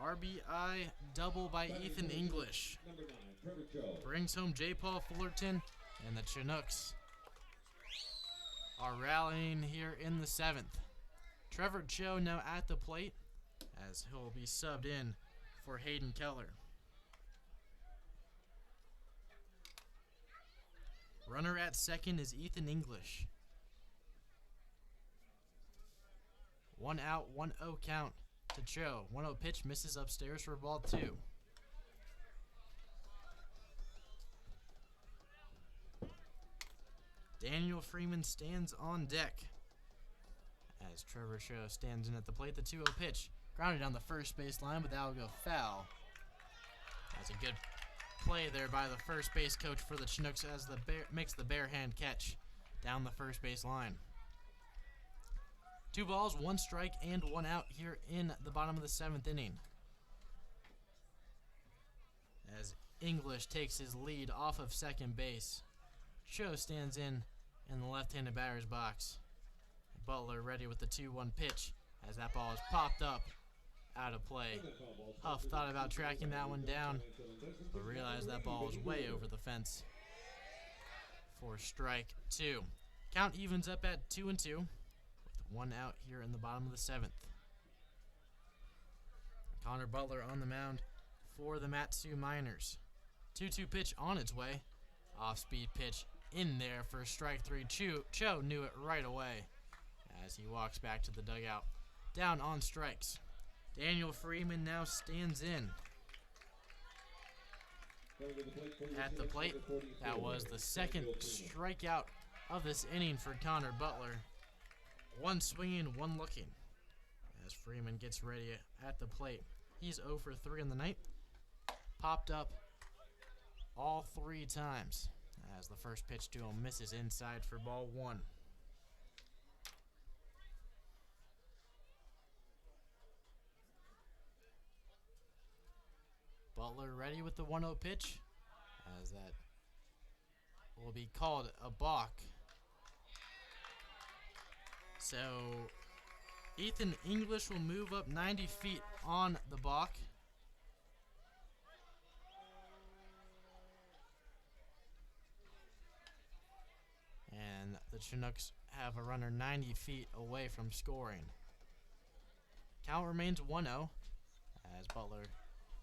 RBI double by Ethan English brings home J. Paul Fullerton, and the Chinooks are rallying here in the 7th. Trevor Cho now at the plate, as he'll be subbed in for Hayden Keller. Runner at second is Ethan English. 1 out, 1-0 count to Cho. 1-0 pitch misses upstairs for ball 2. Daniel Freeman stands on deck as Trevor Cho stands in at the plate. The 2-0 pitch grounded down the first base line, but that'll go foul. That's a good play there by the first base coach for the Chinooks as the makes the bare hand catch down the first base line. 2 balls, 1 strike, and 1 out here in the bottom of the 7th inning, as English takes his lead off of second base. Cho stands in the left-handed batter's box. Butler ready with the 2-1 pitch as that ball is popped up out of play. Huff thought about tracking that one down, but realized that ball was way over the fence for strike 2. Count evens up at 2-2 with 1 out here in the bottom of the 7th. Connor Butler on the mound for the Matsu Miners. 2-2 pitch on its way. Off-speed pitch in there for strike 3. Cho knew it right away as he walks back to the dugout. Down on strikes. Daniel Freeman now stands in at the plate. That was the second strikeout of this inning for Connor Butler. One swinging, one looking. As Freeman gets ready at the plate. He's 0 for 3 on the night. Popped up all 3 times. As the first pitch to him misses inside for ball 1. Butler ready with the 1-0 pitch. As that will be called a balk. So Ethan English will move up 90 feet on the balk. And the Chinooks have a runner 90 feet away from scoring. Count remains 1-0 as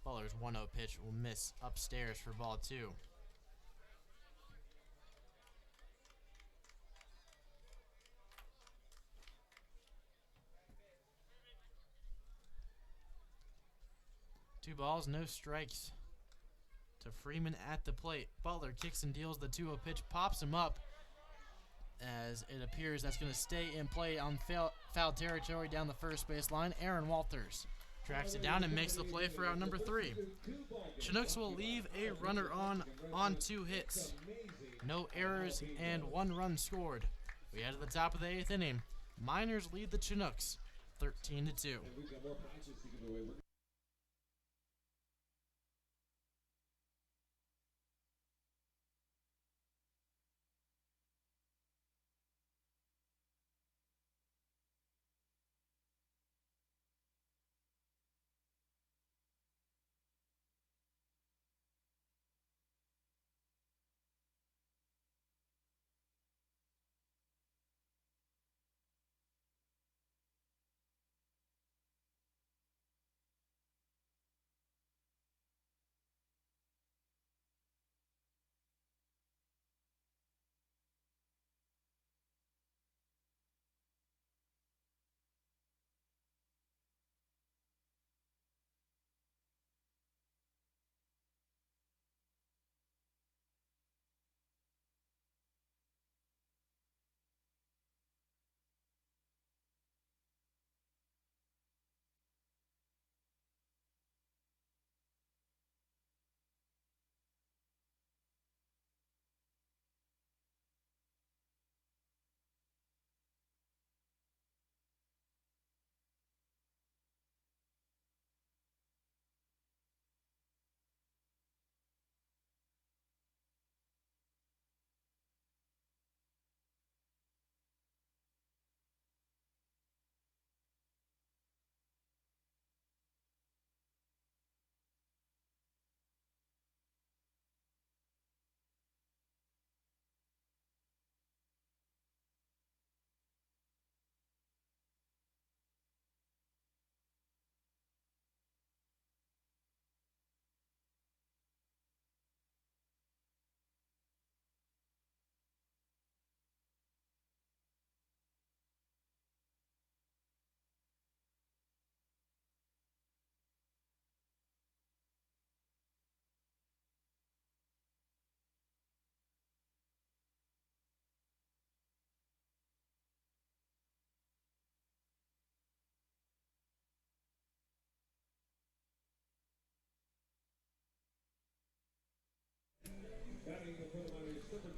Butler's 1-0 pitch will miss upstairs for ball 2. Two balls, no strikes to Freeman at the plate. Butler kicks and deals the 2-0 pitch, pops him up as it appears that's going to stay in play on foul territory down the first base line. Aaron Walters tracks it down and makes the play for out number 3. Chinooks will leave a runner on 2 hits. No errors and 1 run scored. We head to the top of the 8th inning. Miners lead the Chinooks 13-2.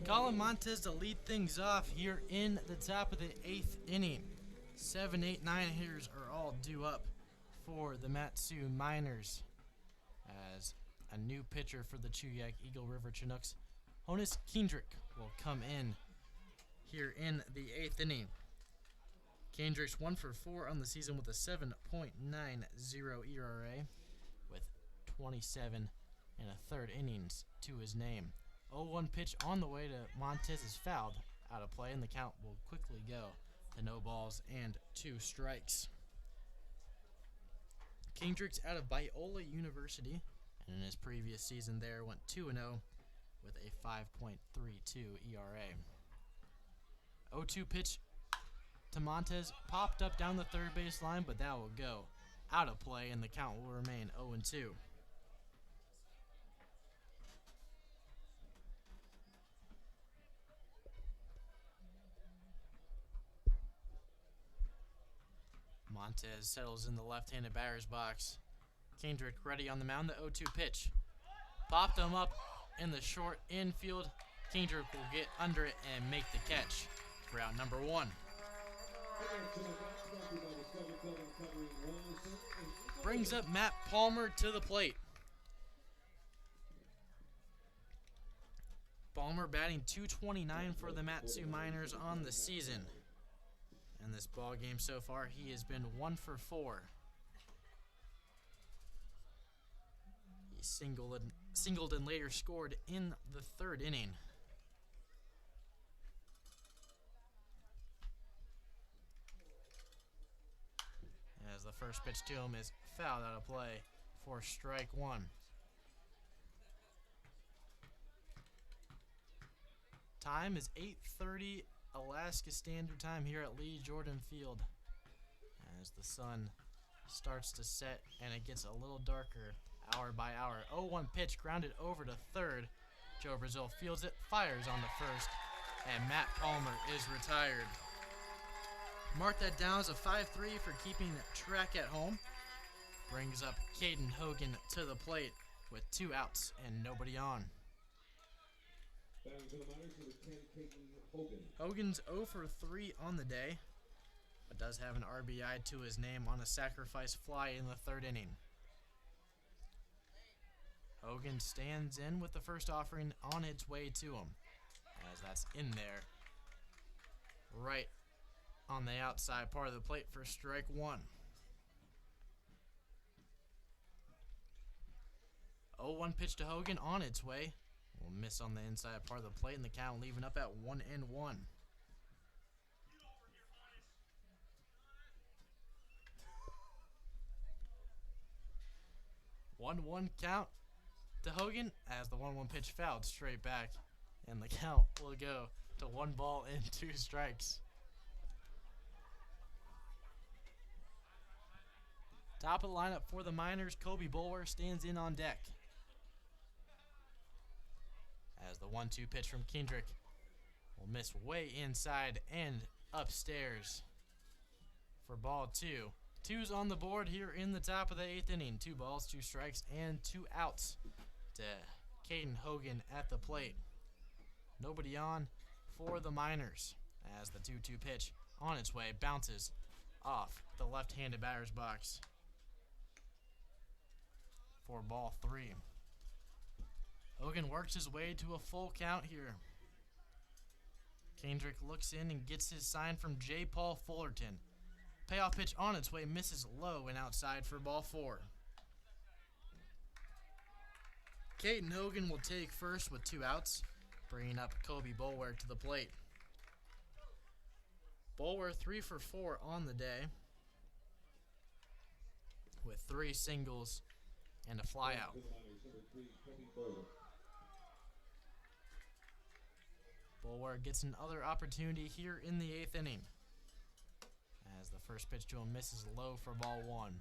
Colin Montez to lead things off here in the top of the 8th inning. 7, 8, 9 hitters are all due up for the Matsu Miners as a new pitcher for the Chugiak-Eagle River Chinooks, Honus Kendrick, will come in here in the 8th inning. Kendrick's 1 for 4 on the season with a 7.90 ERA with 27 and a third innings to his name. 0-1 pitch on the way to Montez is fouled out of play, and the count will quickly go to no balls and 2 strikes. Kendrick's out of Biola University, and in his previous season there went 2-0 with a 5.32 ERA. 0-2 pitch to Montez popped up down the third base line, but that will go out of play, and the count will remain 0-2. Montez settles in the left-handed batter's box. Kendrick ready on the mound. The 0-2 pitch. Popped him up in the short infield. Kendrick will get under it and make the catch for out number 1. Brings up Matt Palmer to the plate. Palmer batting .229 for the Matsu Miners on the season. In this ball game so far, he has been 1 for 4. He singled and later scored in the 3rd inning. As the first pitch to him is fouled out of play for strike 1. Time is 8:30 Alaska Standard Time here at Lee Jordan Field. As the sun starts to set and it gets a little darker hour by hour. 0-1 pitch grounded over to 3rd. Joe Brazil fields it, fires on to 1st, and Matt Palmer is retired. Mark that down as a 5-3 for keeping track at home. Brings up Caden Hogan to the plate with 2 outs and nobody on. Hogan's 0 for 3 on the day, but does have an RBI to his name on a sacrifice fly in the 3rd inning. Hogan stands in with the first offering on its way to him, as that's in there, right on the outside part of the plate for strike 1. 0-1 pitch to Hogan on its way. Will miss on the inside part of the plate, and the count leaving up at 1-1. One count to Hogan as the 1-1 pitch fouled straight back, and the count will go to 1 ball and 2 strikes. Top of the lineup for the Miners, Kobe Bulwer stands in on deck. As the 1-2 pitch from Kendrick will miss way inside and upstairs for ball 2. 2's on the board here in the top of the 8th inning. 2 balls, 2 strikes, and 2 outs to Caden Hogan at the plate. Nobody on for the Miners as the 2-2 pitch on its way bounces off the left-handed batter's box for ball 3. Hogan works his way to a full count here. Kendrick looks in and gets his sign from J. Paul Fullerton. Payoff pitch on its way misses low and outside for ball 4. Caden Hogan will take first with 2 outs, bringing up Kobe Bulwer to the plate. Bulwer 3 for 4 on the day with 3 singles and a flyout. Bulwer gets another opportunity here in the 8th inning as the first pitch to him misses low for ball 1.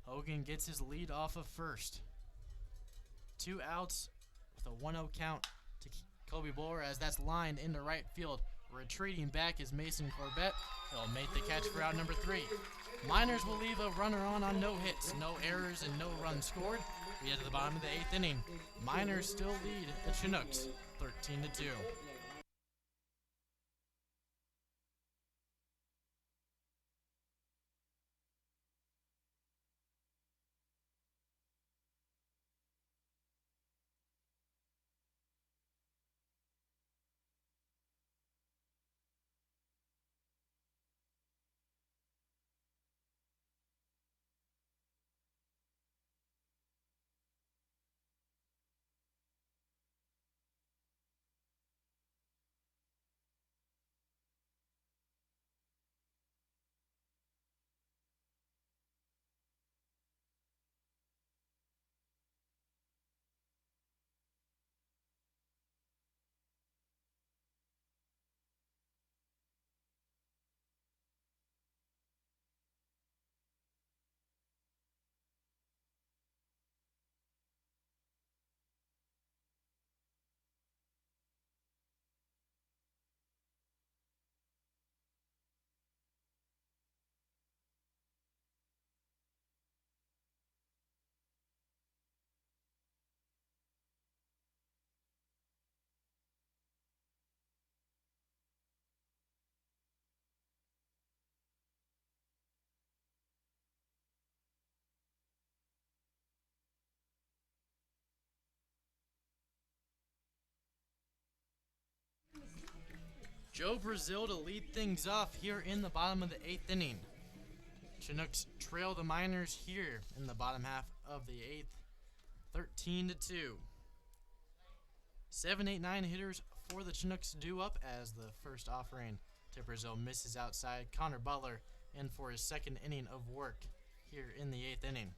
Hogan gets his lead off of first. 2 outs with a 1-0 count to Kobe Bulwer as that's lined into right field. Retreating back is Mason Corbett. He'll make the catch for out number 3. Miners will leave a runner on no hits, no errors, and no runs scored. We get to the bottom of the 8th inning. Miners still lead the Chinooks 13-2. Joe Brazil to lead things off here in the bottom of the 8th inning. Chinooks trail the Miners here in the bottom half of the 8th, 13-2. 7, 8, 9 hitters for the Chinooks due up as the first offering to Brazil misses outside. Connor Butler in for his second inning of work here in the 8th inning.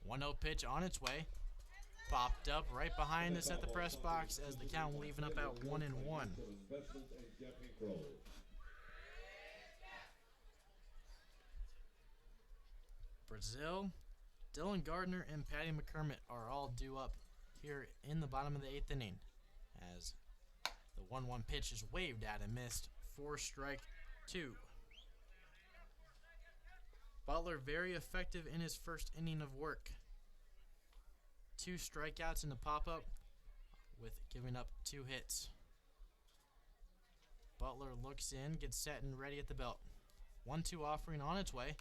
1-0 pitch on its way. Popped up right behind us at the press box as the count will even up at 1-1. Brazil, Dylan Gardner, and Patty McCormick are all due up here in the bottom of the 8th inning as the 1-1 pitch is waved at and missed for strike 2. Butler very effective in his first inning of work. 2 strikeouts in the pop-up with giving up 2 hits. Butler looks in, gets set and ready at the belt. 1-2 offering on its way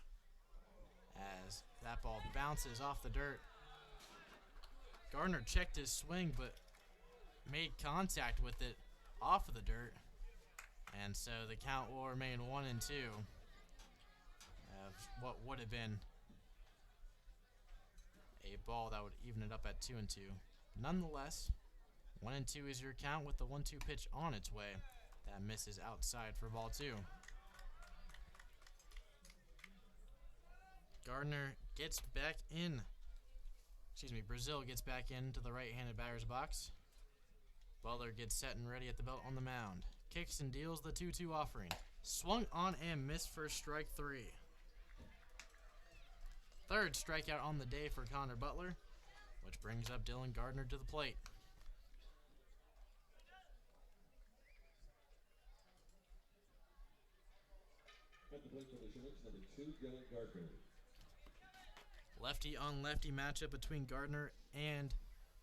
as that ball bounces off the dirt. Gardner checked his swing but made contact with it off of the dirt. And so the count will remain 1-2. What would have been a ball that would even it up at 2-2. Nonetheless, 1-2 is your count with the 1-2 pitch on its way. That misses outside for ball 2. Gardner gets back in. Brazil gets back into the right-handed batter's box. Butler gets set and ready at the belt on the mound. Kicks and deals the 2-2 offering. Swung on and missed for strike 3. Third strikeout on the day for Connor Butler, which brings up Dylan Gardner to the plate. At the plate for the Chinooks, number 2, Dylan Gardner. Lefty on lefty matchup between Gardner and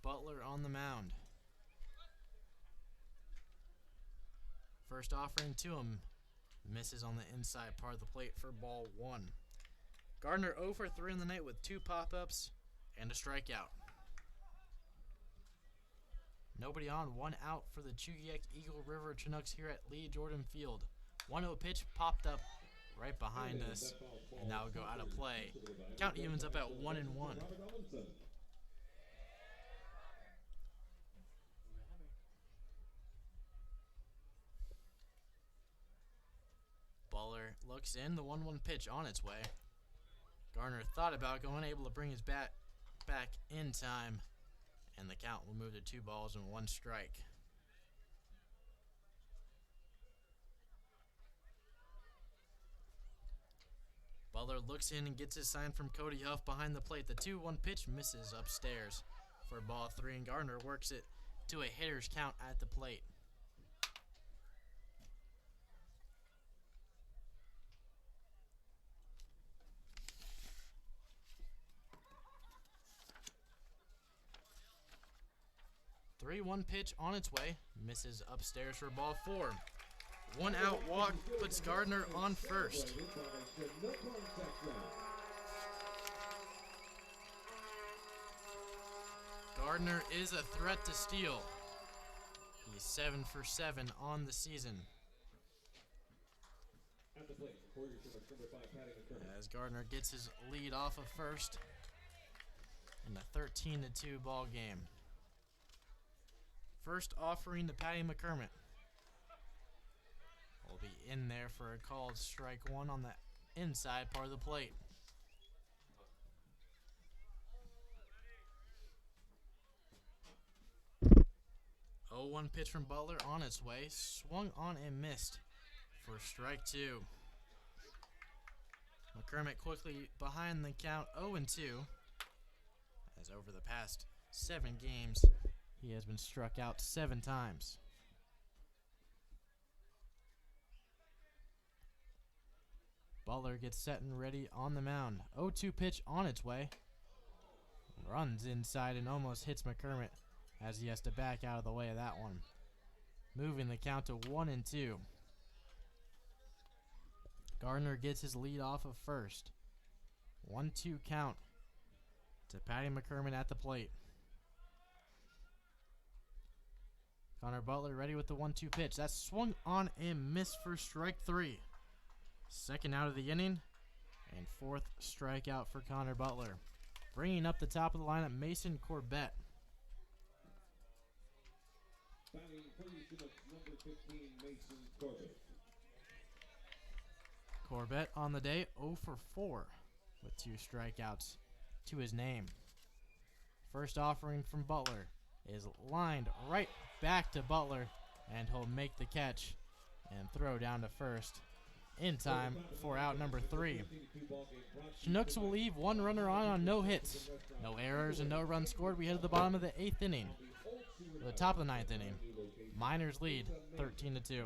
Butler on the mound. First offering to him misses on the inside part of the plate for ball 1. Gardner 0 for 3 in the night with 2 pop-ups and a strikeout. Nobody on, 1 out for the Chugiak-Eagle River Chinooks here at Lee Jordan Field. 1-0 pitch popped up right behind us, and that will go out of play. Count evens up at 1-1. Butler looks in, the 1-1 pitch on its way. Gardner thought about going, able to bring his bat back in time, and the count will move to 2 balls and 1 strike. Butler looks in and gets his sign from Cody Huff behind the plate. The 2-1 pitch misses upstairs for ball 3, and Gardner works it to a hitter's count at the plate. The 3-1 pitch on its way, misses upstairs for ball 4. 1 out walk puts Gardner on first. Gardner is a threat to steal. He's 7 for 7 on the season. As Gardner gets his lead off of first in a 13-2 ball game. First offering to Patty McCormick. Will be in there for a called strike 1 on the inside part of the plate. Oh, 1 pitch from Butler on its way, swung on and missed for strike 2. McCormick quickly behind the count 0-2, as over the past 7 games he has been struck out 7 times. Butler gets set and ready on the mound. 0-2 pitch on its way. Runs inside and almost hits McCormick as he has to back out of the way of that one. Moving the count to 1-2. Gardner gets his lead off of first. 1-2 count to Patty McCormick at the plate. Connor Butler ready with the 1-2 pitch. That's swung on and missed for strike 3. Second out of the inning, and 4th strikeout for Connor Butler. Bringing up the top of the lineup, Mason Corbett. Batting for the Chinooks, number 15, Mason Corbett. Corbett on the day 0 for 4 with 2 strikeouts to his name. First offering from Butler is lined right back to Butler, and he'll make the catch and throw down to first in time for out number 3. Chinooks will leave 1 runner on no hits. No errors and no runs scored. We head to the bottom of the 8th inning. The top of the 9th inning. Miners lead 13-2.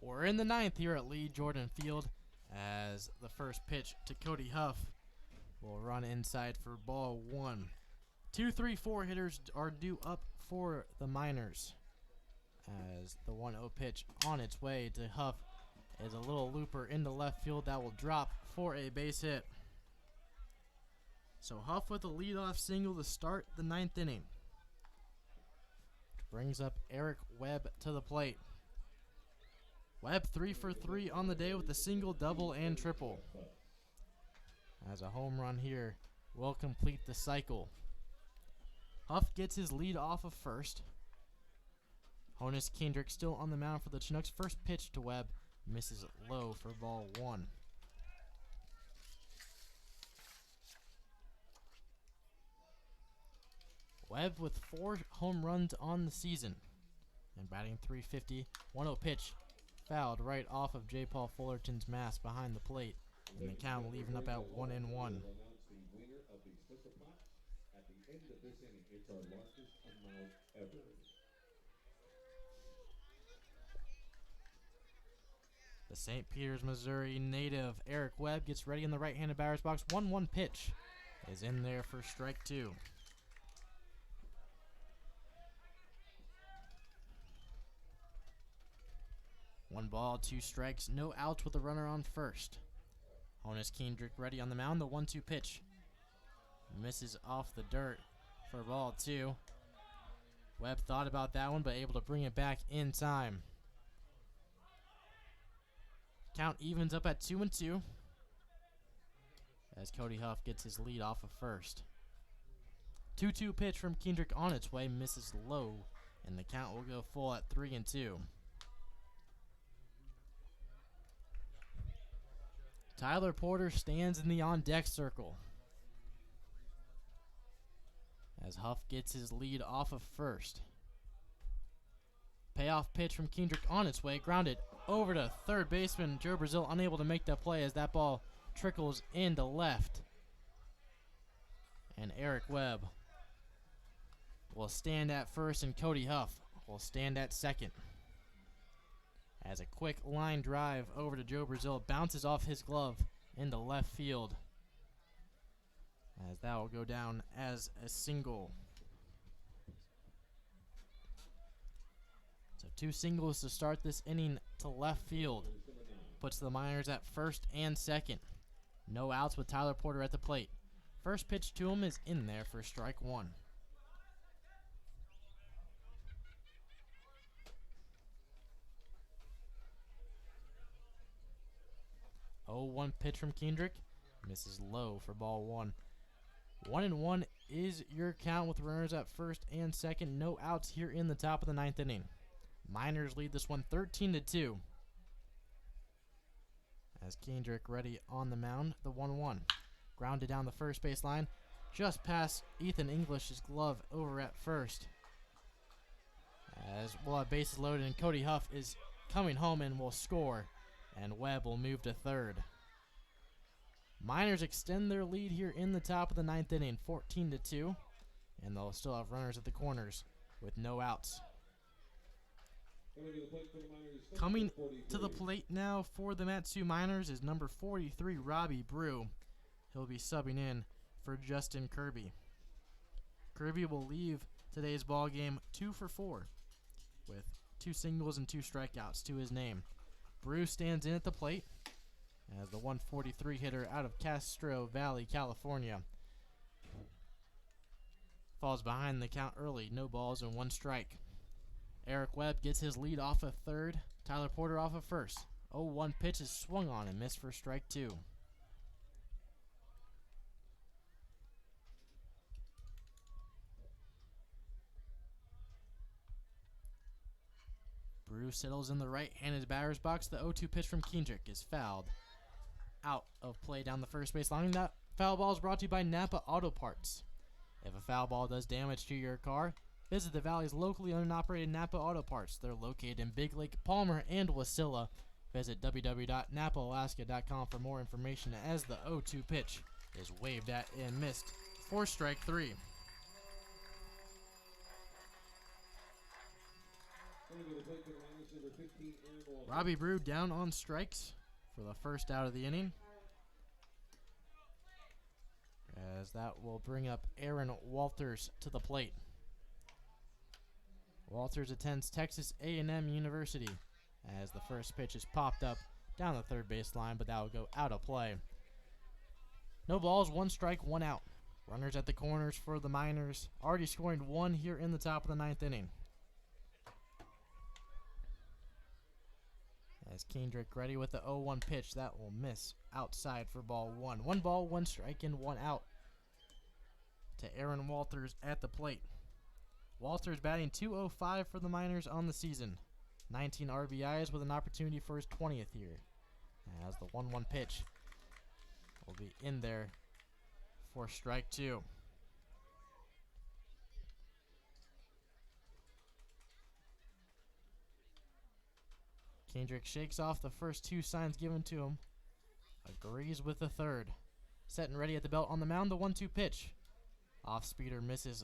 We're in the 9th here at Lee Jordan Field as the first pitch to Cody Huff will run inside for ball 1. 2, 3, 4 hitters are due up for the Miners as the 1-0 pitch on its way to Huff is a little looper into left field that will drop for a base hit. So Huff with a leadoff single to start the 9th inning. Brings up Eric Webb to the plate. Webb 3 for 3 on the day with a single, double, and triple. As a home run here will complete the cycle. Huff gets his lead off of first. Honus Kendrick still on the mound for the Chinooks. First pitch to Webb misses low for ball 1. Webb with 4 home runs on the season and batting .350. 1-0 pitch fouled right off of J. Paul Fullerton's mask behind the plate, and the count leaving up at 1-1. The winner of the Slicker Pot at the end of this inning. It's our largest amount ever. The St. Peters, Missouri native Eric Webb gets ready in the right-handed batter's box. 1-1 pitch is in there for strike 2. One ball, 2 strikes, no outs with a runner on first. Honus Kendrick ready on the mound. The 1-2 pitch misses off the dirt for ball 2. Webb thought about that one, but able to bring it back in time. Count evens up at 2-2 as Cody Huff gets his lead off of first. 2-2 pitch from Kendrick on its way, misses low, and the count will go full at 3-2. Tyler Porter stands in the on-deck circle as Huff gets his lead off of first. Payoff pitch from Kendrick on its way, grounded over to third baseman Joe Brazil, unable to make that play as that ball trickles into left. And Eric Webb will stand at first, and Cody Huff will stand at second. As a quick line drive over to Joe Brazil bounces off his glove into left field. As that will go down as a single. So 2 singles to start this inning to left field. Puts the Miners at first and second. No outs with Tyler Porter at the plate. First pitch to him is in there for strike 1. 0-1 pitch from Kendrick. Misses low for ball 1. 1-1 is your count with runners at first and second. No outs here in the top of the 9th inning. Miners lead this one 13-2. As Kendrick ready on the mound, the 1-1. Grounded down the first base line, just past Ethan English's glove over at first. As we'll have bases loaded, and Cody Huff is coming home and will score, and Webb will move to third. Miners extend their lead here in the top of the 9th inning, 14-2, and they'll still have runners at the corners with no outs. Coming to the plate now for the Matsu Miners is number 43, Robbie Brew. He'll be subbing in for Justin Kirby. Kirby will leave today's ball game 2 for 4 with 2 singles and 2 strikeouts to his name. Brew stands in at the plate as the 143 hitter out of Castro Valley, California. Falls behind the count early, no balls and 1 strike. Eric Webb gets his lead off of third. Tyler Porter off of first. 0-1 pitch is swung on and missed for strike 2. Bruce settles in the right-handed batter's box. The 0-2 pitch from Kendrick is fouled out of play down the first base line. That foul ball is brought to you by Napa Auto Parts. If a foul ball does damage to your car, visit the Valley's locally owned and operated Napa Auto Parts. They're located in Big Lake, Palmer, and Wasilla. Visit www.napaalaska.com for more information as the 0-2 pitch is waved at and missed for strike 3. Robbie Brew down on strikes for the first out of the inning, as that will bring up Aaron Walters to the plate. Walters attends Texas A&M University as the first pitch is popped up down the third base line, but that will go out of play. No balls, 1 strike, 1 out. Runners at the corners for the Miners, already scoring 1 here in the top of the 9th inning. As Kendrick ready with the 0-1 pitch, that will miss outside for ball 1. 1 ball, 1 strike, and 1 out to Aaron Walters at the plate. Walters batting .205 for the Miners on the season. 19 RBIs with an opportunity for his 20th year. As the 1-1 pitch will be in there for strike 2. Kendrick shakes off the first 2 signs given to him. Agrees with the third. Set and ready at the belt on the mound, the 1-2 pitch. Off speeder misses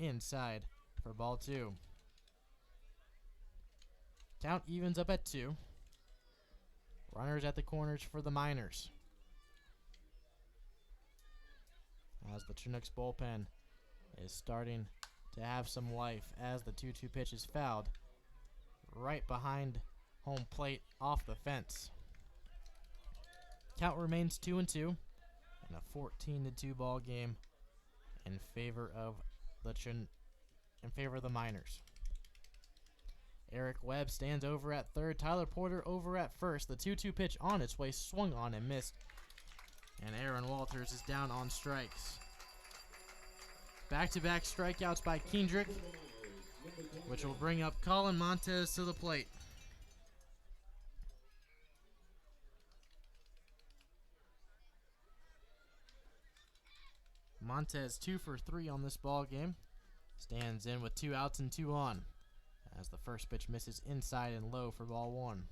inside for ball 2. Count evens up at 2. Runners at the corners for the Miners. As the Chinooks bullpen is starting to have some life as the 2-2 pitch is fouled right behind home plate off the fence. Count remains 2-2 in a 14-2 ball game in favor of the Miners. Eric Webb stands over at third. Tyler Porter over at first. The 2-2 pitch on its way, swung on and missed. And Aaron Walters is down on strikes. Back-to-back strikeouts by Kendrick, which will bring up Colin Montez to the plate. Montez 2 for 3 on this ball game. Stands in with 2 outs and 2 on, as the first pitch misses inside and low for ball 1.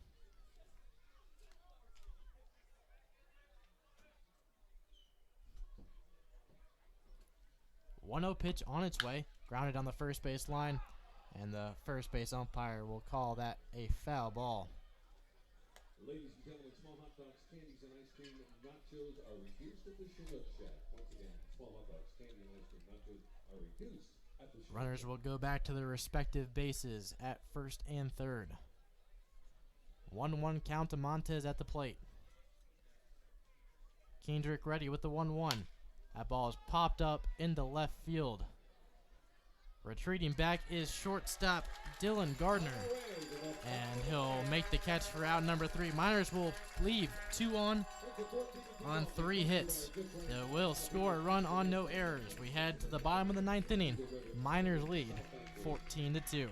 1-0 pitch on its way, grounded on the first base line, and the first base umpire will call that a foul ball. Ladies and gentlemen, small hot dogs, candies, and ice cream nachos are reduced at the Chinook Shack. Once again, small hot dogs, candy, and ice cream nachos are reduced at the Chinook Runners Shack. will go back to their respective bases at first and third. 1-1 count to Montez at the plate. Kendrick ready with the 1-1. That ball is popped up into left field. Retreating back is shortstop Dylan Gardner, and he'll make the catch for out number 3. Miners will leave 2 on 3 hits. They will score a run on no errors. We head to the bottom of the 9th inning. Miners lead 14-2.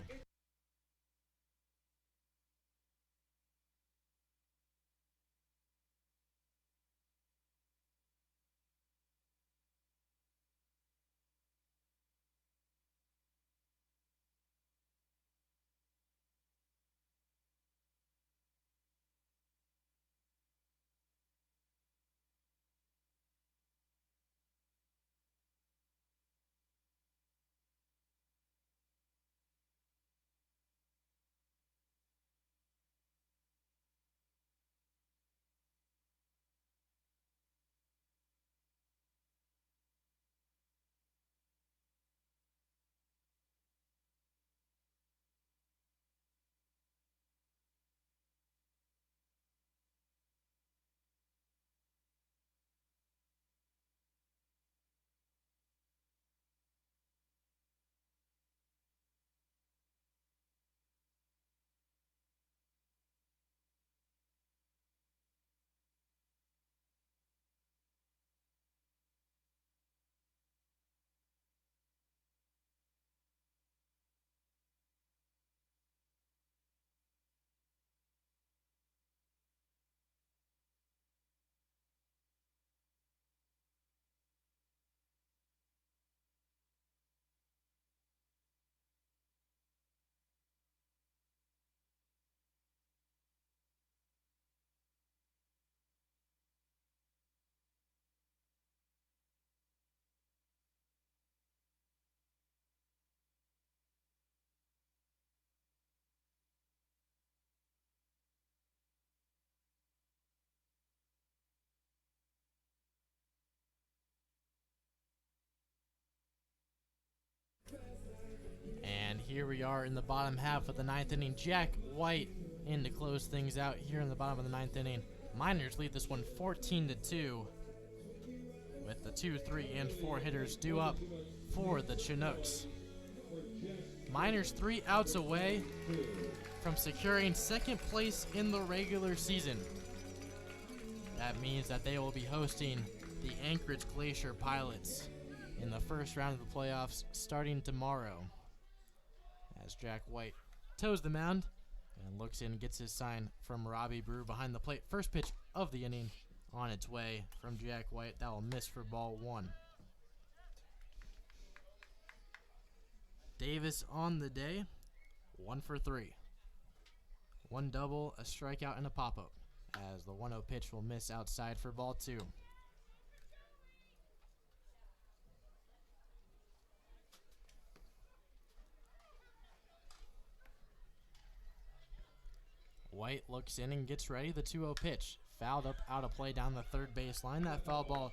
And here we are in the bottom half of the 9th inning. Jack White in to close things out here in the bottom of the 9th inning. Miners lead this one 14-2 with the 2, 3, and 4 hitters due up for the Chinooks. Miners 3 outs away from securing 2nd place in the regular season. That means that they will be hosting the Anchorage Glacier Pilots in the first round of the playoffs starting tomorrow. As Jack White toes the mound and looks in and gets his sign from Robbie Brew behind the plate. First pitch of the inning on its way from Jack White. That will miss for ball 1. Davis on the day, 1 for 3. 1 double, a strikeout, and a pop-up, as the 1-0 pitch will miss outside for ball 2. White looks in and gets ready. The 2-0 pitch. Fouled up out of play down the third base line. That foul ball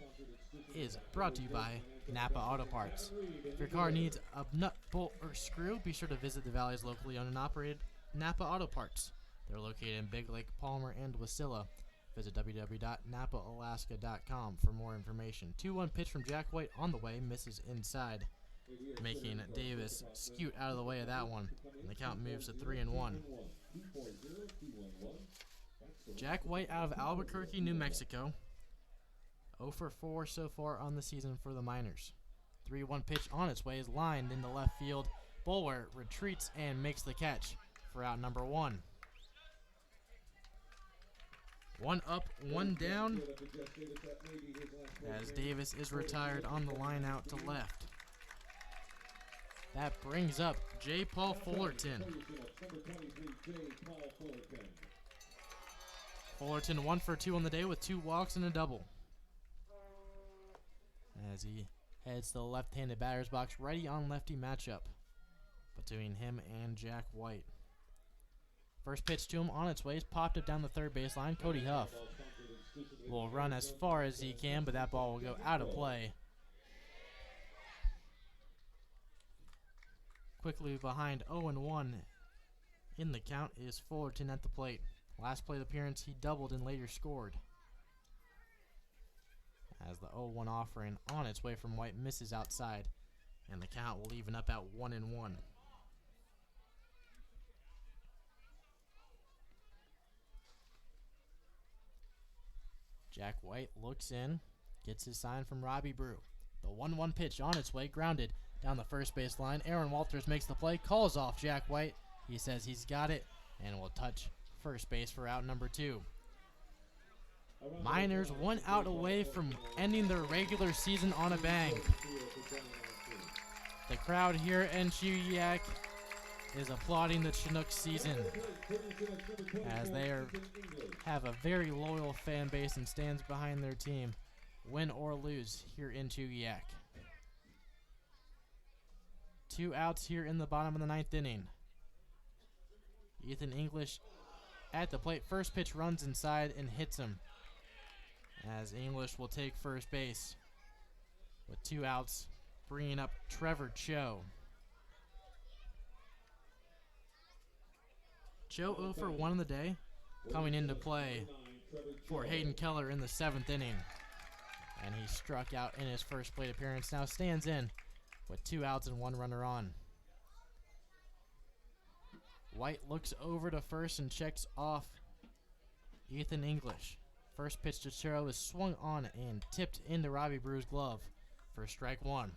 is brought to you by Napa Auto Parts. If your car needs a nut, bolt, or screw, be sure to visit the Valley's locally owned and operated Napa Auto Parts. They're located in Big Lake, Palmer, and Wasilla. Visit www.napaalaska.com for more information. 2-1 pitch from Jack White on the way. Misses inside, making Davis scoot out of the way of that one. And the count moves to 3-1. Jack White out of Albuquerque, New Mexico. 0 for 4 so far on the season for the Miners. 3-1 pitch on its way is lined into left field. Bulwer retreats and makes the catch for out number 1. 1 up, 1 down, as Davis is retired on the line out to left. That brings up J. Paul Fullerton. Fullerton 1 for 2 on the day with 2 walks and a double, as he heads to the left-handed batter's box. Righty on lefty matchup between him and Jack White. First pitch to him on its way is popped up down the third baseline. Cody Huff will run as far as he can, but that ball will go out of play. Quickly behind 0-1 in the count is Fullerton at the plate. Last plate appearance, he doubled and later scored. As the 0-1 offering on its way from White misses outside, and the count will even up at 1-1. Jack White looks in, gets his sign from Robbie Brew. The 1-1 pitch on its way, grounded down the first base line. Aaron Walters makes the play, calls off Jack White. He says he's got it and will touch first base for out number 2. Miners 1 out away from ending their regular season on a bang. The crowd here in Chugiak is applauding the Chinooks season as they have a very loyal fan base and stands behind their team, win or lose here in Chugiak. 2 outs here in the bottom of the 9th inning. Ethan English at the plate. First pitch runs inside and hits him, as English will take first base with 2 outs, bringing up Trevor Cho. Cho 0 for 1 in the day, coming into play for Hayden Keller in the 7th inning. And he struck out in his first plate appearance. Now stands in with 2 outs and 1 runner on. White looks over to first and checks off Ethan English. First pitch to Cho is swung on and tipped into Robbie Brew's glove for strike 1.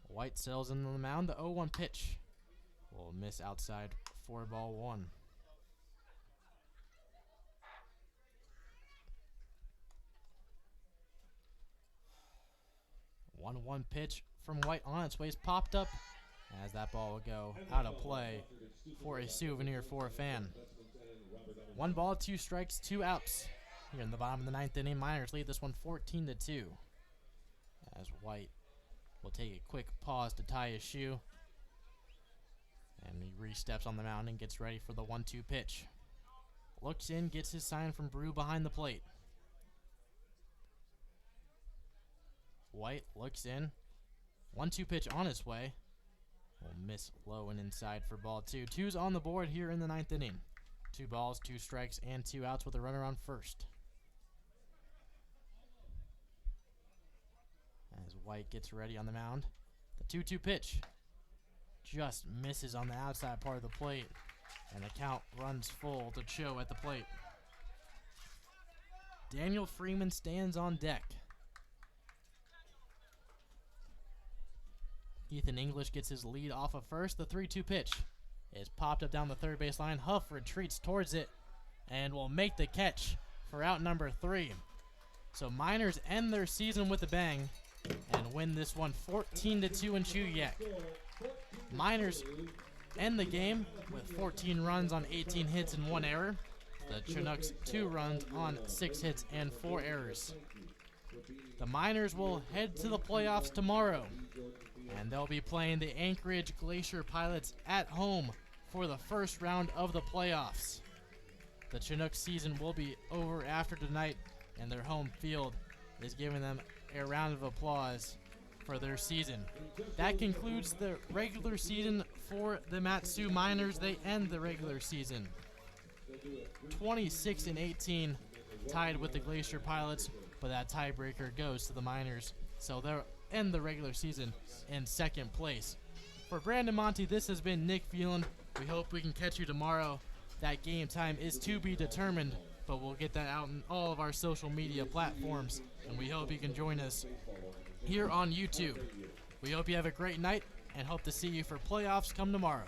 White sails in on the mound. The 0-1 pitch will miss outside for ball 1. One pitch from White on its way is popped up, as that ball will go out of play for a souvenir for a fan. 1 ball, 2 strikes, 2 outs here in the bottom of the 9th inning. Miners lead this one 14-2, as White will take a quick pause to tie his shoe, and he re-steps on the mound and gets ready for the 1-2 pitch. Looks in, gets his sign from Brew behind the plate. White looks in. 1-2 pitch on its way. Will miss low and inside for ball 2. 2's on the board here in the 9th inning. 2 balls, 2 strikes, and 2 outs with a runner on first. As White gets ready on the mound. The 2-2 pitch just misses on the outside part of the plate, and the count runs full to Cho at the plate. Daniel Freeman stands on deck. Ethan English gets his lead off of first. The 3-2 pitch is popped up down the third baseline. Huff retreats towards it and will make the catch for out number 3. So Miners end their season with a bang and win this one 14-2 in Chugiak. Miners end the game with 14 runs on 18 hits and 1 error. The Chinooks 2 runs on 6 hits and 4 errors. The Miners will head to the playoffs tomorrow, and they'll be playing the Anchorage Glacier Pilots at home for the first round of the playoffs. The Chinook season will be over after tonight, and their home field is giving them a round of applause for their season. That concludes the regular season for the Matsu Miners. They end the regular season 26-18, tied with the Glacier Pilots, but that tiebreaker goes to the Miners. So they'll end the regular season in 2nd place. For Brandon Monty, this has been Nick Phelan. We hope we can catch you tomorrow. That game time is to be determined, but we'll get that out in all of our social media platforms, and we hope you can join us here on YouTube. We hope you have a great night and hope to see you for playoffs come tomorrow.